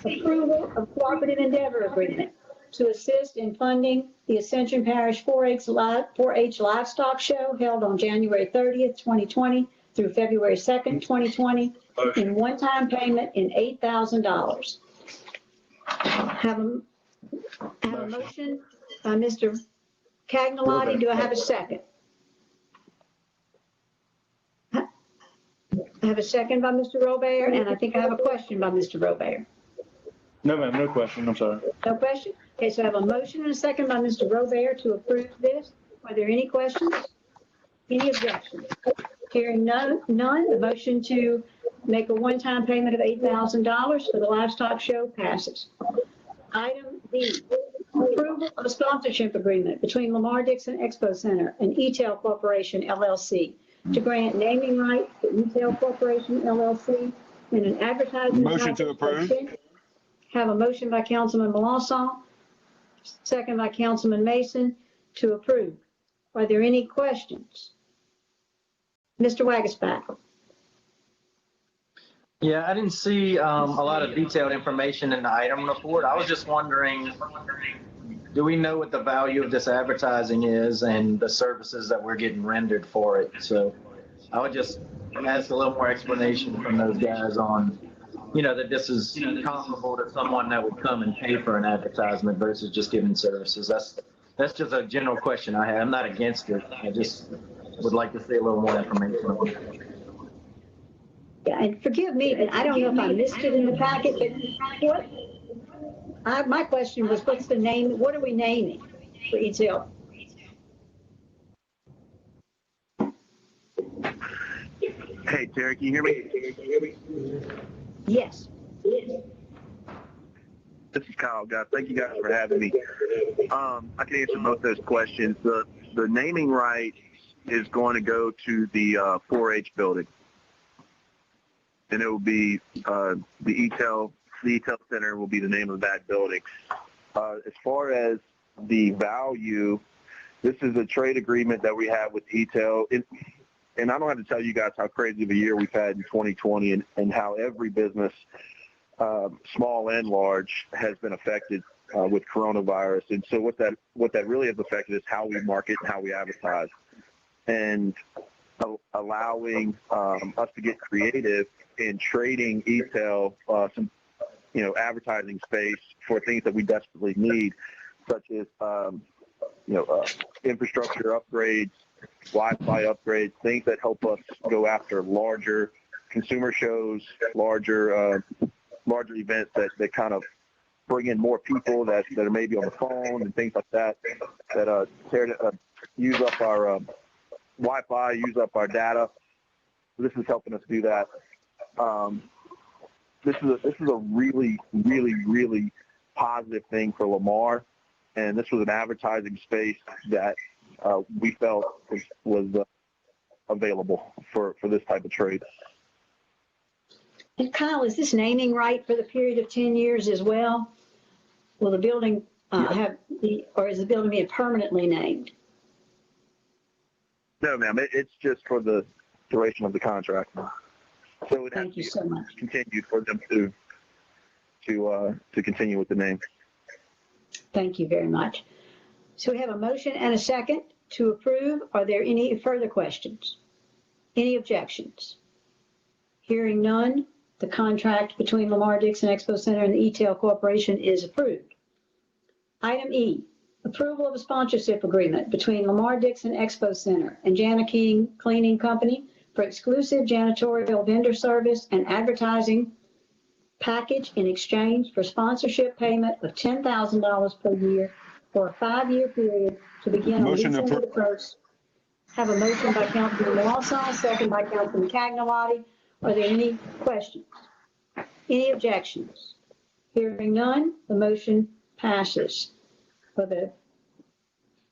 approval of cooperative endeavor agreement to assist in funding the Ascension Parish 4-H livestock show held on January 30th, 2020 through February 2nd, 2020 in one-time payment in $8,000. Have a motion by Mr. Cagnolati. Do I have a second? I have a second by Mr. Robert, and I think I have a question by Mr. Robert. No, ma'am, no question. I'm sorry. No question? Okay, so I have a motion and a second by Mr. Robert to approve this. Are there any questions? Any objections? Hearing none, the motion to make a one-time payment of $8,000 for the livestock show passes. Item D, approval of a sponsorship agreement between Lamar Dixon Expo Center and ETEL Corporation LLC to grant naming rights to ETEL Corporation LLC in an advertising. Motion to approve. Have a motion by Councilman Melanson, second by Councilman Mason to approve. Are there any questions? Mr. Wagasback. Yeah, I didn't see a lot of detailed information in the item report. I was just wondering, do we know what the value of this advertising is and the services that we're getting rendered for it? So I would just ask a little more explanation from those guys on, you know, that this is comparable to someone that would come and pay for an advertisement versus just giving services. That's just a general question I have. I'm not against it. I just would like to see a little more information on it. Yeah, and forgive me, but I don't know if I missed it in the packet, but my question was, what's the name, what are we naming for ETEL? Hey, Terry, can you hear me? Yes. This is Kyle, guys. Thank you guys for having me. I can answer both those questions. The naming right is going to go to the 4-H building. And it will be the ETEL Center will be the name of that building. As far as the value, this is a trade agreement that we have with ETEL. And I don't have to tell you guys how crazy of a year we've had in 2020 and how every business, small and large, has been affected with coronavirus. And so what that really has affected is how we market and how we advertise. And allowing us to get creative in trading ETEL some, advertising space for things that we desperately need, such as, infrastructure upgrades, Wi-Fi upgrades, things that help us go after larger consumer shows, larger events that kind of bring in more people that are maybe on the phone and things like that use up our Wi-Fi, use up our data. This is helping us do that. This is a really, really, really positive thing for Lamar, and this was an advertising space that we felt was available for this type of trade. And Kyle, is this naming right for the period of 10 years as well? Will the building or is the building being permanently named? No, ma'am, it's just for the duration of the contract. So it has Thank you so much. continued for them to continue with the name. Thank you very much. So we have a motion and a second to approve. Are there any further questions? Any objections? Hearing none, the contract between Lamar-Dixon Expo Center and the E-Tail Corporation is approved. Item E, approval of a sponsorship agreement between Lamar-Dixon Expo Center and Jana King Cleaning Company for exclusive janitorial vendor service and advertising package in exchange for sponsorship payment of $10,000 per year for a 5-year period to begin on December the 1st. Have a motion by Councilman Lawson, second by Councilman Cagnolati. Are there any questions? Any objections? Hearing none, the motion passes for the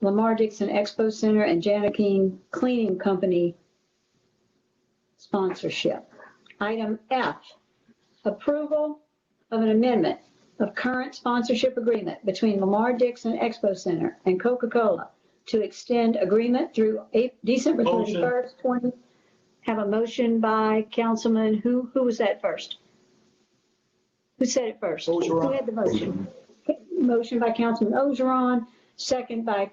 Lamar-Dixon Expo Center and Jana King Cleaning Company sponsorship. Item F, approval of an amendment of current sponsorship agreement between Lamar-Dixon Expo Center and Coca-Cola to extend agreement through December 31st, 20. Have a motion by Councilman, who was that first? Who said it first? Who had the motion? Motion by Councilman Ogeron, second by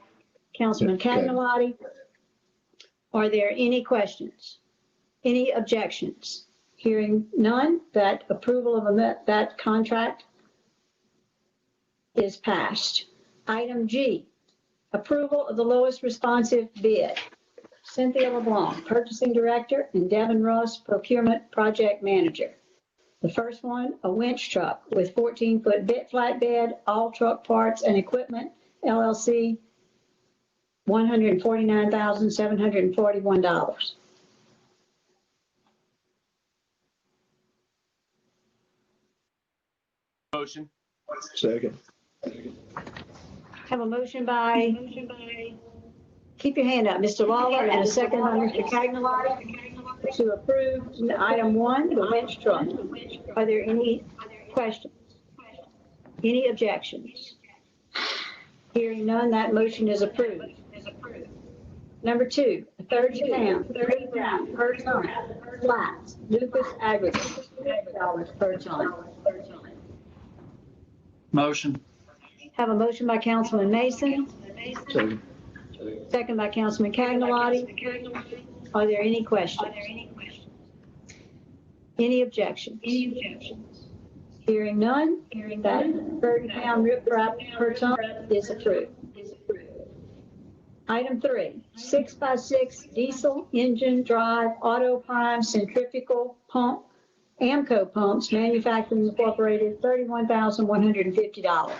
Councilman Cagnolati. Are there any questions? Any objections? Hearing none, that approval of that contract is passed. Item G, approval of the lowest responsive bid. Cynthia LeBlanc, Purchasing Director, and Devin Ross, Procurement Project Manager. The first one, a winch truck with 14-foot flatbed, all truck parts and equipment, LLC, $149,741. Motion. Second. Have a motion by, keep your hand up, Mr. Lawler, and a second by Mr. Cagnolati to approve item 1, the winch truck. Are there any questions? Any objections? Hearing none, that motion is approved. Number 2, a 30-pound, 30-pound per ton, flats, Lucas aggregate, $8 per ton. Motion. Have a motion by Councilman Mason. Second by Councilman Cagnolati. Are there any questions? Any objections? Hearing none, that 30-pound riprap per ton is approved. Item 3, 6x6 diesel engine drive auto prime centrifugal pump, Amco Pumps Manufacturing Incorporated, $31,150.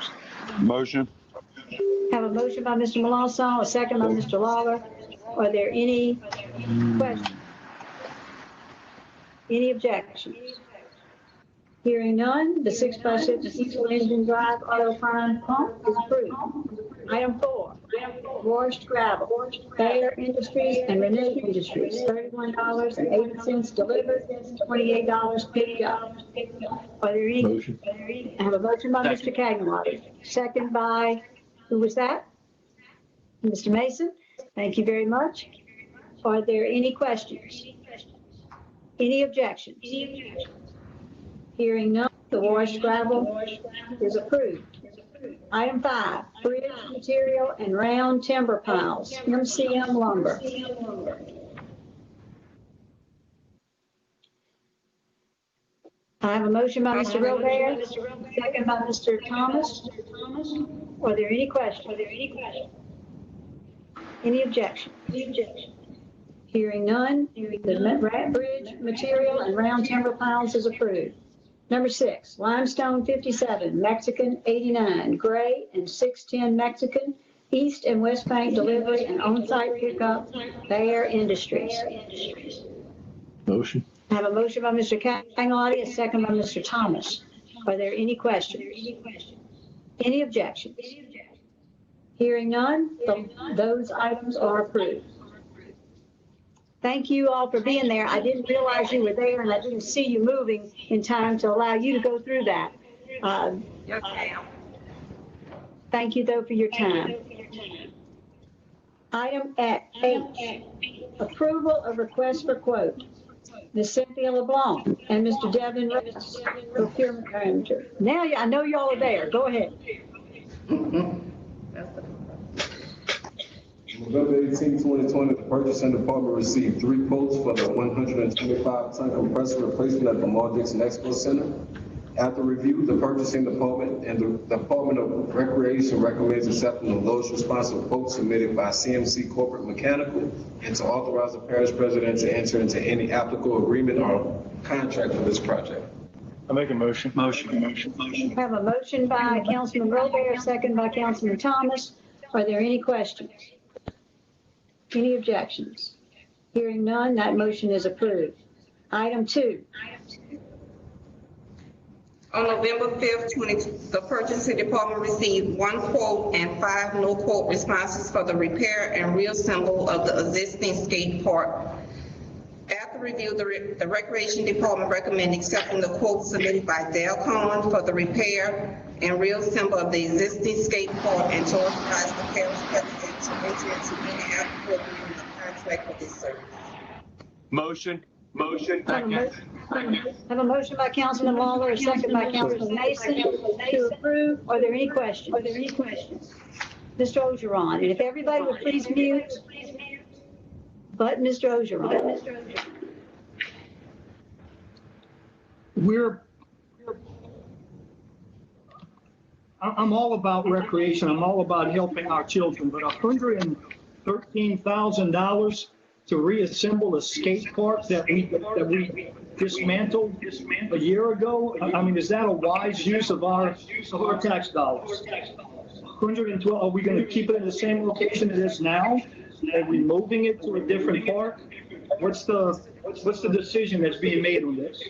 Motion. Have a motion by Mr. Melanson, a second by Mr. Lawler. Are there any questions? Any objections? Hearing none, the 6x6 diesel engine drive auto prime pump is approved. Item 4, washed gravel, Bayer Industries and Renee Industries, $31.80 delivered, $28 picked up. Are there any? Motion. I have a motion by Mr. Cagnolati, second by, who was that? Mr. Mason. Thank you very much. Are there any questions? Any objections? Hearing none, the washed gravel is approved. Item 5, bridge material and round timber piles, MCM lumber. I have a motion by Mr. Robert, second by Mr. Thomas. Are there any questions? Any objection? Hearing none, the bridge material and round timber piles is approved. Number 6, limestone 57, Mexican 89, gray and 610 Mexican, East and West Bank delivery and on-site pickup, Bayer Industries. Motion. I have a motion by Mr. Cagnolati, a second by Mr. Thomas. Are there any questions? Any objections? Hearing none, those items are approved. Thank you all for being there. I didn't realize you were there and I didn't see you moving in time to allow you to go through that. Yes, ma'am. Thank you though for your time. Item at H, approval of request for quote. Ms. Cynthia LeBlanc and Mr. Devin Reyes, procurement manager. Now I know y'all are there. Go ahead. November 18, 2020, the purchasing department received 3 quotes for the 125-ton compressor replacement at the Mall Dixon Expo Center. After review, the purchasing department and the Department of Recreation recommends accepting the lowest responsive quote submitted by CMC Corporate Mechanical and to authorize the parish president to enter into any applicable agreement or contract for this project. I make a motion. Motion. I have a motion by Councilman Robert, second by Councilman Thomas. Are there any questions? Any objections? Hearing none, that motion is approved. Item 2. On November 5th, the purchasing department received 1 quote and 5 no quote responses for the repair and reassemble of the existing skate park. After review, the recreation department recommends accepting the quote submitted by Delcon for the repair and reassemble of the existing skate park and to authorize the parish president to enter into any applicable agreement or contract for this service. Motion. I have a motion by Councilman Lawler, a second by Councilman Mason to approve. Are there any questions? Mr. Ogeron, and if everybody would please mute, but Mr. Ogeron. I'm all about recreation. I'm all about helping our children, but $113,000 to reassemble a skate park that we dismantled a year ago. I mean, is that a wise use of our tax dollars? 112. Are we going to keep it in the same location it is now? Are we moving it to a different park? What's the decision that's being made on this?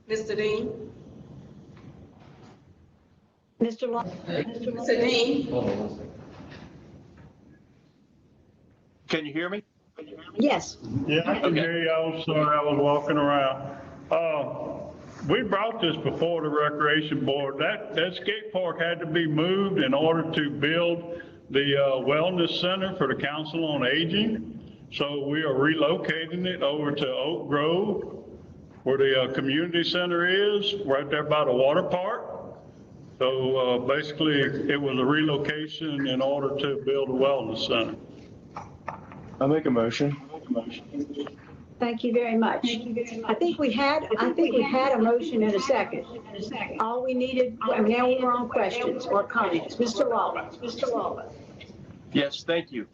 Mr. Dean? Mr. Law. Mr. Dean? Can you hear me? Yes. Yeah, I can hear you. I was sorry, I was walking around. We brought this before the Recreation Board. That skate park had to be moved in order to build the wellness center for the Council on Aging. So we are relocating it over to Oak Grove, where the community center is, right there by the water park. So basically, it was a relocation in order to build a wellness center. I make a motion. Thank you very much. I think we had a motion in a second. All we needed, now we're on questions or comments. Mr. Lawler. Yes, thank you.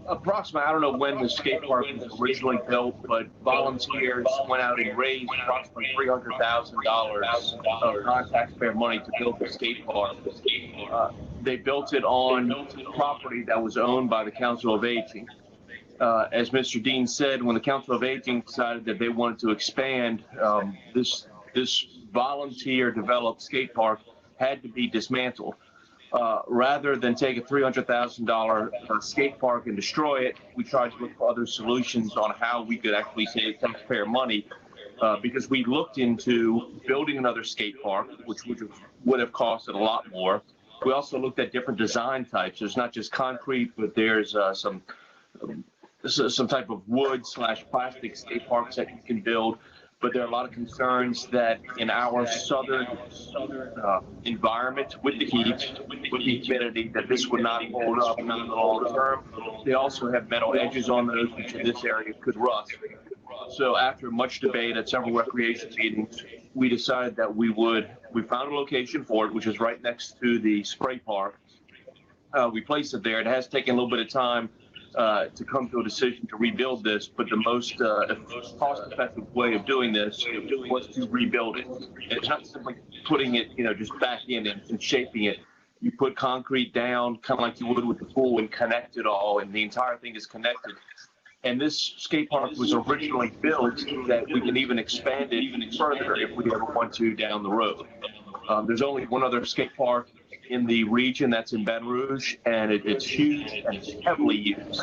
Approximately, I don't know when the skate park was originally built, but volunteers went out and raised approximately $300,000 of non-taxpayer money to build the skate park. They built it on property that was owned by the Council of Aging. As Mr. Dean said, when the Council of Aging decided that they wanted to expand, this volunteer-developed skate park had to be dismantled. Rather than take a $300,000 skate park and destroy it, we tried to look for other solutions on how we could actually save taxpayer money, because we looked into building another skate park, which would have costed a lot more. We also looked at different design types. There's not just concrete, but there's some type of wood/plastic skate parks that you can build. But there are a lot of concerns that in our southern environment with the heat, with the humidity, that this would not hold up in the long term. They also have metal edges on those, which in this area could rust. So after much debate at several recreation meetings, we decided that we found a location for it, which is right next to the spray park. We placed it there. It has taken a little bit of time to come to a decision to rebuild this, but the most cost-effective way of doing this was to rebuild it. It's not simply putting it, just back in and shaping it. You put concrete down, kind of like you would with the pool, and connect it all, and the entire thing is connected. And this skate park was originally built that we can even expand it even further if we ever want to down the road. There's only one other skate park in the region that's in Baton Rouge, and it's huge and it's heavily used.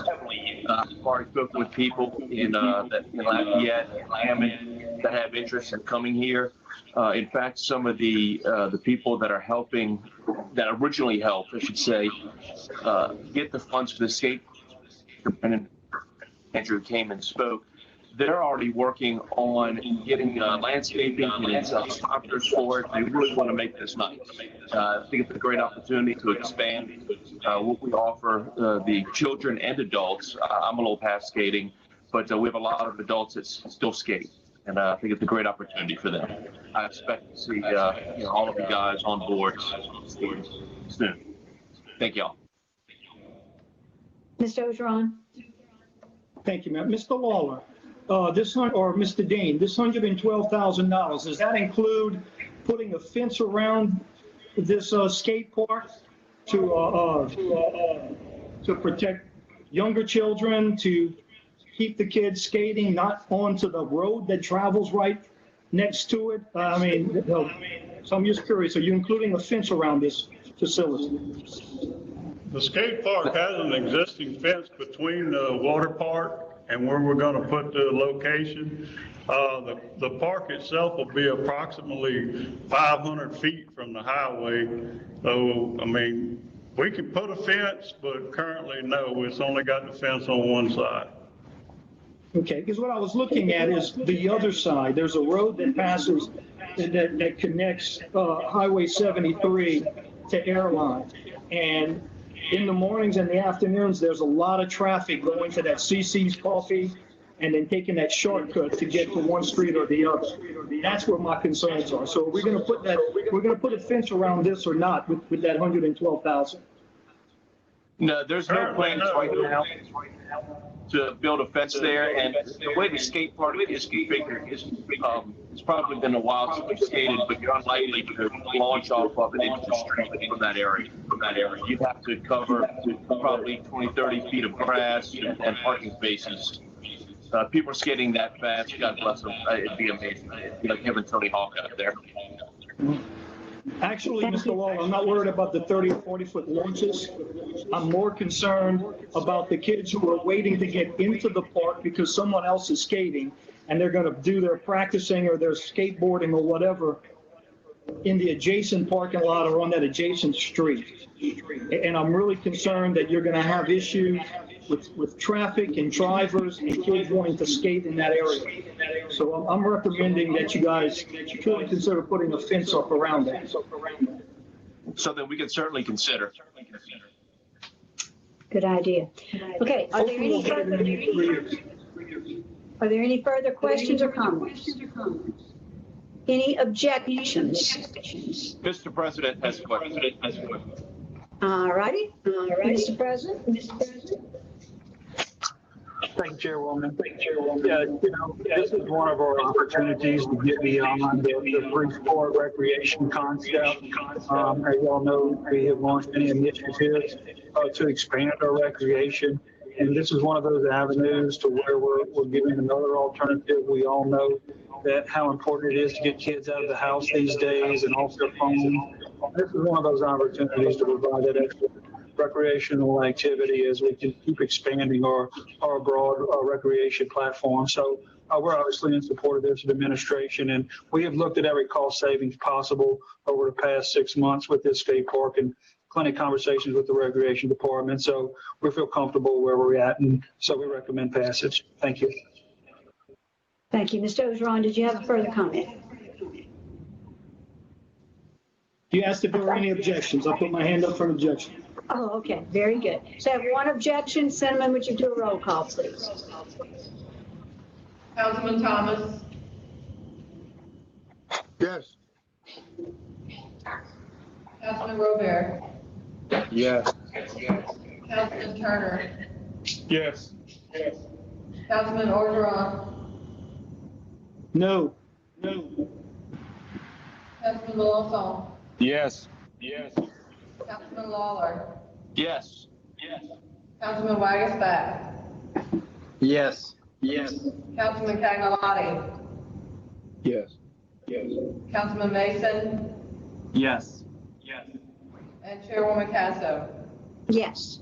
I've already spoken with people in Lafayette and Hammond that have interest in coming here. In fact, some of the people that are helping, that originally helped, I should say, get the funds for the skate, and Andrew came and spoke. They're already working on getting landscaping and sponsors for it. They really want to make this nice. I think it's a great opportunity to expand what we offer the children and adults. I'm a little past skating, but we have a lot of adults that still skate, and I think it's a great opportunity for them. I expect to see all of you guys on board soon. Thank y'all. Mr. Ogeron? Thank you, ma'am. Mr. Lawler, or Mr. Dean, this $112,000, does that include putting a fence around this skate park to protect younger children, to keep the kids skating not onto the road that travels right next to it? So I'm just curious, are you including a fence around this facility? The skate park has an existing fence between the water park and where we're going to put the location. The park itself will be approximately 500 feet from the highway. So, we can put a fence, but currently, no, it's only got the fence on one side. Okay, because what I was looking at is the other side. There's a road that passes, that connects Highway 73 to Airline. And in the mornings and the afternoons, there's a lot of traffic going to that CC's Coffee and then taking that shortcut to get to one street or the other. That's where my concerns are. So we're going to put a fence around this or not with that 112,000? No, there's no plans right now to build a fence there, and the way the skate park is configured is it's probably been a while since we've skated, but you're unlikely to launch off of it into the street from that area. You'd have to cover probably 20, 30 feet of grass and parking spaces. People are skating that fast, God bless them. It'd be amazing. It'd be like having Tony Hawk out there. Actually, Mr. Lawler, I'm not worried about the 30 or 40-foot launches. I'm more concerned about the kids who are waiting to get into the park because someone else is skating, and they're going to do their practicing or their skateboarding or whatever in the adjacent parking lot or on that adjacent street. And I'm really concerned that you're going to have issues with traffic and drivers and kids wanting to skate in that area. So I'm recommending that you guys truly consider putting a fence up around that. So that we can certainly consider. Good idea. Okay, are there any further questions or comments? Any objections? Mr. President has a question. All righty. Mr. President. Thank you, Chairwoman. Yeah, this is one of our opportunities to get beyond the free sport recreation concept. As y'all know, we have launched many initiatives to expand our recreation. And this is one of those avenues to where we're giving another alternative. We all know that how important it is to get kids out of the house these days and off their phone. This is one of those opportunities to provide that extra recreational activity as we can keep expanding our broad recreation platform. So we're obviously in support of this administration, and we have looked at every cost savings possible over the past 6 months with this skate park and plenty of conversations with the recreation department. So we feel comfortable where we're at, and so we recommend passage. Thank you. Thank you. Mr. Ogeron, did you have a further comment? You asked if there were any objections. I put my hand up for an objection. Oh, okay. Very good. So I have one objection. Senator, would you do a roll call, please? Councilman Thomas? Yes. Councilman Robert? Yes. Councilman Turner? Yes. Councilman Orgeron? No. Councilman Lawson? Yes. Councilman Lawler? Yes. Councilman Wagasback? Yes. Councilman Cagnolati? Yes. Councilman Mason? Yes. And Chairwoman Casso. Yes.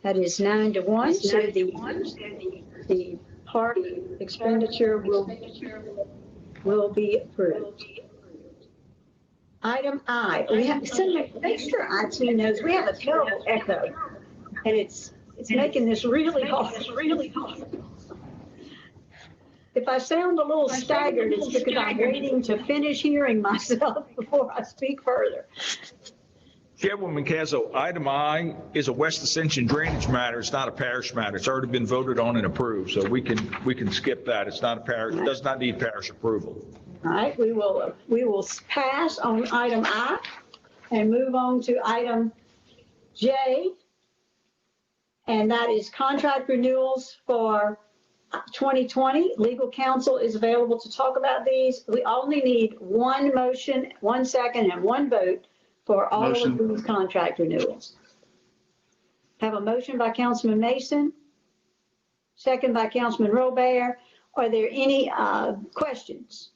That is 9-1, so the park expenditure will be approved. Item I, we have, make sure IT knows, we have a terrible echo, and it's making this really hard. If I sound a little staggered, it's because I'm waiting to finish hearing myself before I speak further. Chairwoman Casso, item I is a West Ascension drainage matter. It's not a parish matter. It's already been voted on and approved, so we can skip that. It's not a parish, it does not need parish approval. All right, we will pass on item I and move on to item J, and that is contract renewals for 2020. Legal counsel is available to talk about these. We only need one motion, 1 second, and one vote for all of these contract renewals. Have a motion by Councilman Mason, second by Councilman Robert. Are there any questions?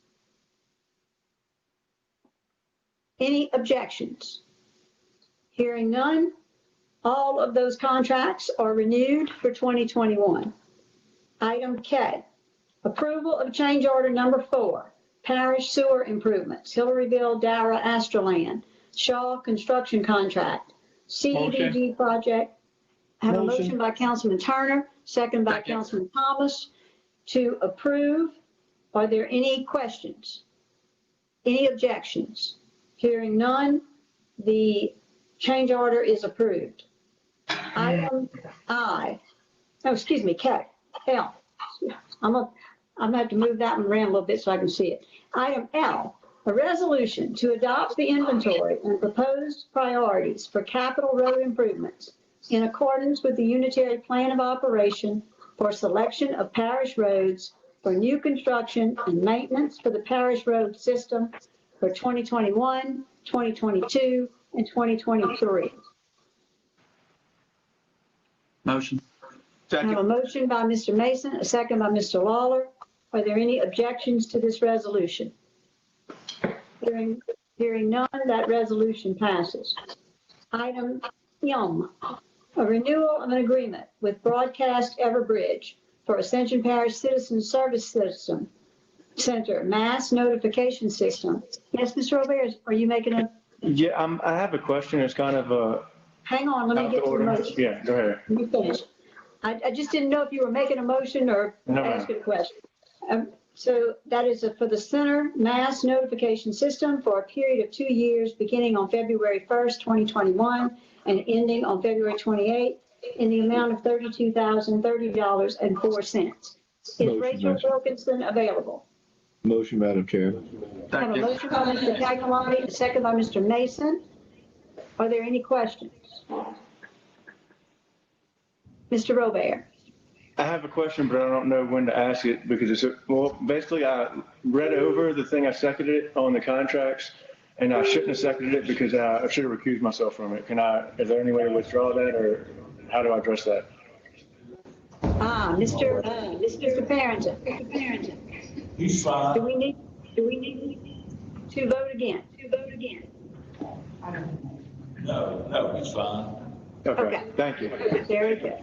Any objections? Hearing none, all of those contracts are renewed for 2021. Item K, approval of change order number 4, parish sewer improvements, Hillaryville, Dara, Astraland, Shaw construction contract, CDBG project. Have a motion by Councilman Turner, second by Councilman Thomas to approve. Are there any questions? Any objections? Hearing none, the change order is approved. Item K. L. I'm gonna have to move that one around a little bit so I can see it. Item L, a resolution to adopt the inventory and proposed priorities for capital road improvements in accordance with the unitary plan of operation for selection of parish roads for new construction and maintenance for the parish road system for 2021, 2022, and 2023. Motion. I have a motion by Mr. Mason, a second by Mr. Lawler. Are there any objections to this resolution? Hearing none, that resolution passes. Item M, a renewal of an agreement with Broadcast Everbridge for Ascension Parish Citizen Service System Center Mass Notification System. Yes, Mr. Robert, are you making a? Yeah, I have a question. It's kind of a. Hang on, let me get to the motion. Yeah, go ahead. Let me finish. I just didn't know if you were making a motion or asking a question. So that is for the Center Mass Notification System for a period of 2 years, beginning on February 1st, 2021, and ending on February 28th, in the amount of $32,030.04. Is Rachel Wilkinson available? Motion, Madam Chair. I have a motion by Mr. Tagliani, a second by Mr. Mason. Are there any questions? Mr. Robert. I have a question, but I don't know when to ask it because it's, well, basically I read over the thing, I seconded it on the contracts, and I shouldn't have seconded it because I should have recused myself from it. Is there any way to withdraw that, or how do I address that? Mr. Parrington. He's fine. Do we need to vote again? No, he's fine. Okay, thank you. Very good.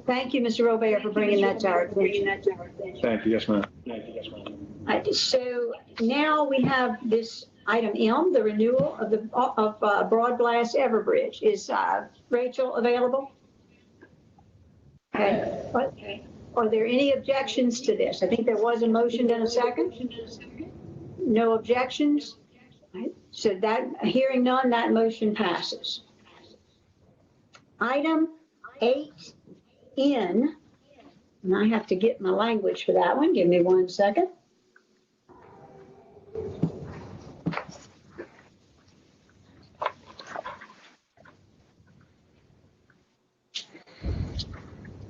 Thank you, Mr. Robert, for bringing that to our attention. Thank you, yes, ma'am. So now we have this item M, the renewal of the Broad Blast Everbridge. Is Rachel available? Okay. Are there any objections to this? I think there was a motion and a second. No objections? Right. So that, hearing none, that motion passes. Item 8N, and I have to get my language for that one. Give me 1 second.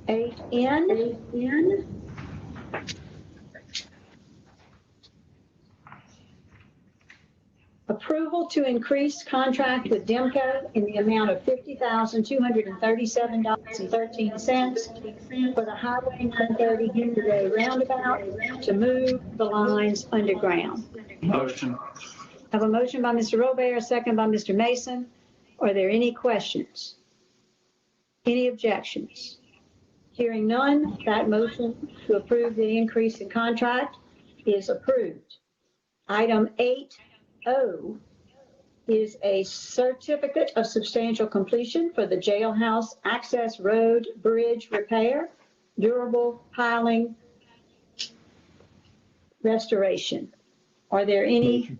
Eight N. Approval to increase contract with Demco in the amount of $50,237.13 for the Highway 930 Henry Road roundabout to move the lines underground. Motion. Have a motion by Mr. Robert, a second by Mr. Mason. Are there any questions? Any objections? Hearing none, that motion to approve the increase in contract is approved. Item 8O is a certificate of substantial completion for the jailhouse access road bridge repair, durable piling restoration. Are there any?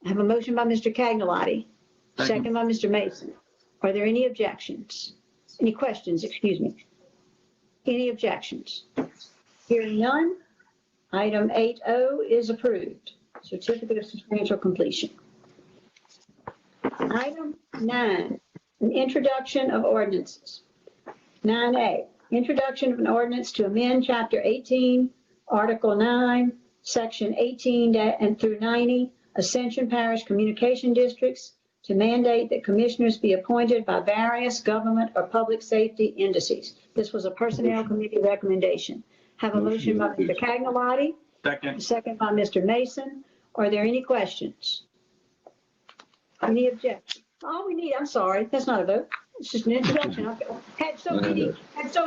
I have a motion by Mr. Cagnolotti, second by Mr. Mason. Are there any objections? Any questions, excuse me? Any objections? Hearing none, item 8O is approved. Certificate of substantial completion. Item 9, an introduction of ordinances. 9A, introduction of an ordinance to amend Chapter 18, Article 9, Section 18 and through 90, Ascension Parish Communication Districts, to mandate that commissioners be appointed by various government or public safety entities. This was a Personnel Committee recommendation. Have a motion by Mr. Cagnolotti. Second by Mr. Mason. Are there any questions? Any objections? All we need, I'm sorry, that's not a vote. It's just an introduction. I've had so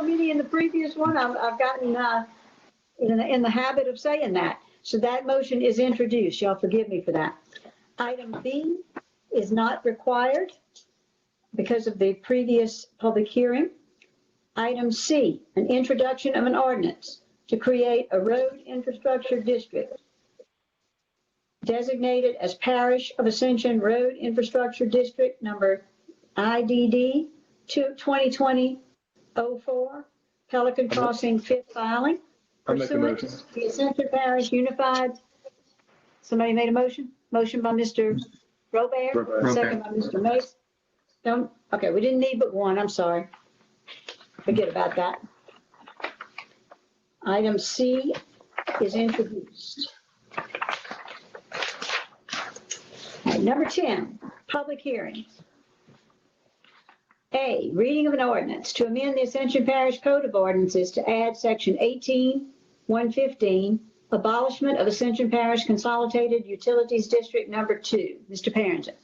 many in the previous one. I've gotten in the habit of saying that. So that motion is introduced. Y'all forgive me for that. Item B is not required because of the previous public hearing. Item C, an introduction of an ordinance to create a road infrastructure district designated as Parish of Ascension Road Infrastructure District number IDD 2020-04, Pelican Crossing, fifth filing. Pursuant to the Ascension Parish Unified. Somebody made a motion? Motion by Mr. Robert. Second by Mr. Mason. Okay, we didn't need but one, I'm sorry. Forget about that. Item C is introduced. Number 10, public hearings. A, reading of an ordinance to amend the Ascension Parish Code of Ordinances to add Section 18-115, abolishment of Ascension Parish Consolidated Utilities District Number 2. Mr. Parrington.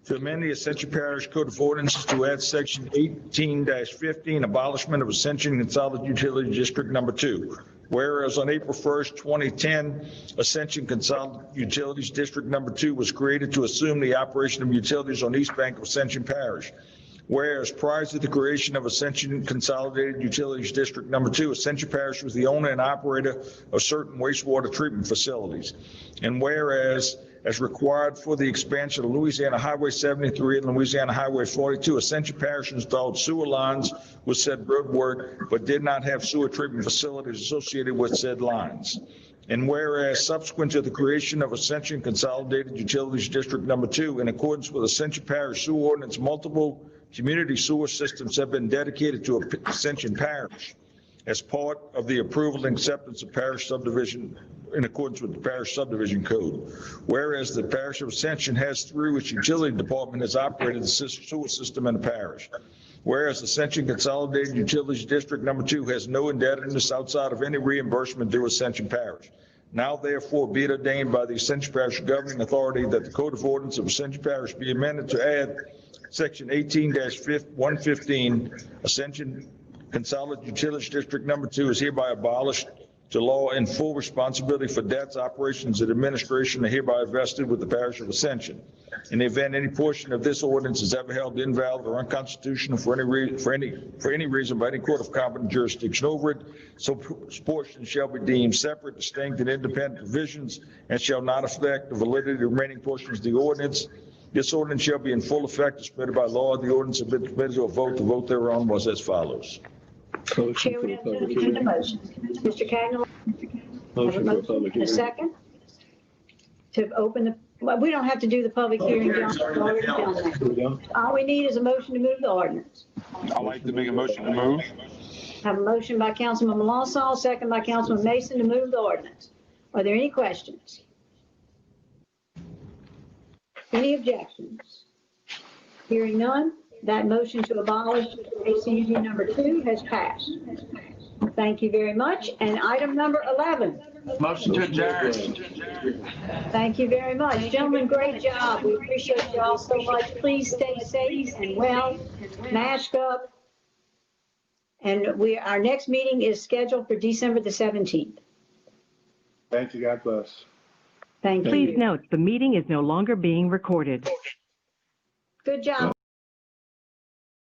To amend the Ascension Parish Code of Ordinances to add Section 18-15, abolishment of Ascension Consolidated Utility District Number 2. Whereas on April 1st, 2010, Ascension Consolidated Utilities District Number 2 was created to assume the operation of utilities on East Bank of Ascension Parish. Whereas prior to the creation of Ascension Consolidated Utilities District Number 2, Ascension Parish was the owner and operator of certain wastewater treatment facilities. And whereas, as required for the expansion of Louisiana Highway 73 and Louisiana Highway 42, Ascension Parish installed sewer lines with said road work, but did not have sewer treatment facilities associated with said lines. And whereas subsequent to the creation of Ascension Consolidated Utilities District Number 2, in accordance with Ascension Parish Sewer Ordinance, multiple community sewer systems have been dedicated to Ascension Parish as part of the approval and acceptance of parish subdivision in accordance with the Parish Subdivision Code. Whereas the Parish of Ascension has, through its utility department, has operated the sewer system in the parish. Whereas Ascension Consolidated Utilities District Number 2 has no indebtedness outside of any reimbursement due Ascension Parish. Now therefore be it ordained by the Ascension Parish Governing Authority that the Code of Ordinance of Ascension Parish be amended to add Section 18-115, Ascension Consolidated Utilities District Number 2 is hereby abolished to law and full responsibility for debts, operations, and administration are hereby vested with the Parish of Ascension. In the event any portion of this ordinance is ever held invalid or unconstitutional for any reason by any court of competent jurisdiction over it, so portion shall be deemed separate, distinct, and independent provisions, and shall not affect the validity of the remaining portions of the ordinance. This ordinance shall be in full effect as permitted by law. The ordinance has been submitted to a vote. The vote thereon was as follows. Chair, we have the motion. Mr. Cagnall. Motion for a public hearing. A second to open the, well, we don't have to do the public hearing. All we need is a motion to move the ordinance. I'd like to make a motion to move. Have a motion by Councilman Melancon, second by Councilman Mason to move the ordinance. Are there any questions? Any objections? Hearing none, that motion to abolish ACUD number 2 has passed. Thank you very much. And item number 11. Motion to adjourn. Thank you very much. Gentlemen, great job. We appreciate you all so much. Please stay safe and well, mask up. And our next meeting is scheduled for December the 17th. Thank you. God bless. Thank you. Please note, the meeting is no longer being recorded. Good job.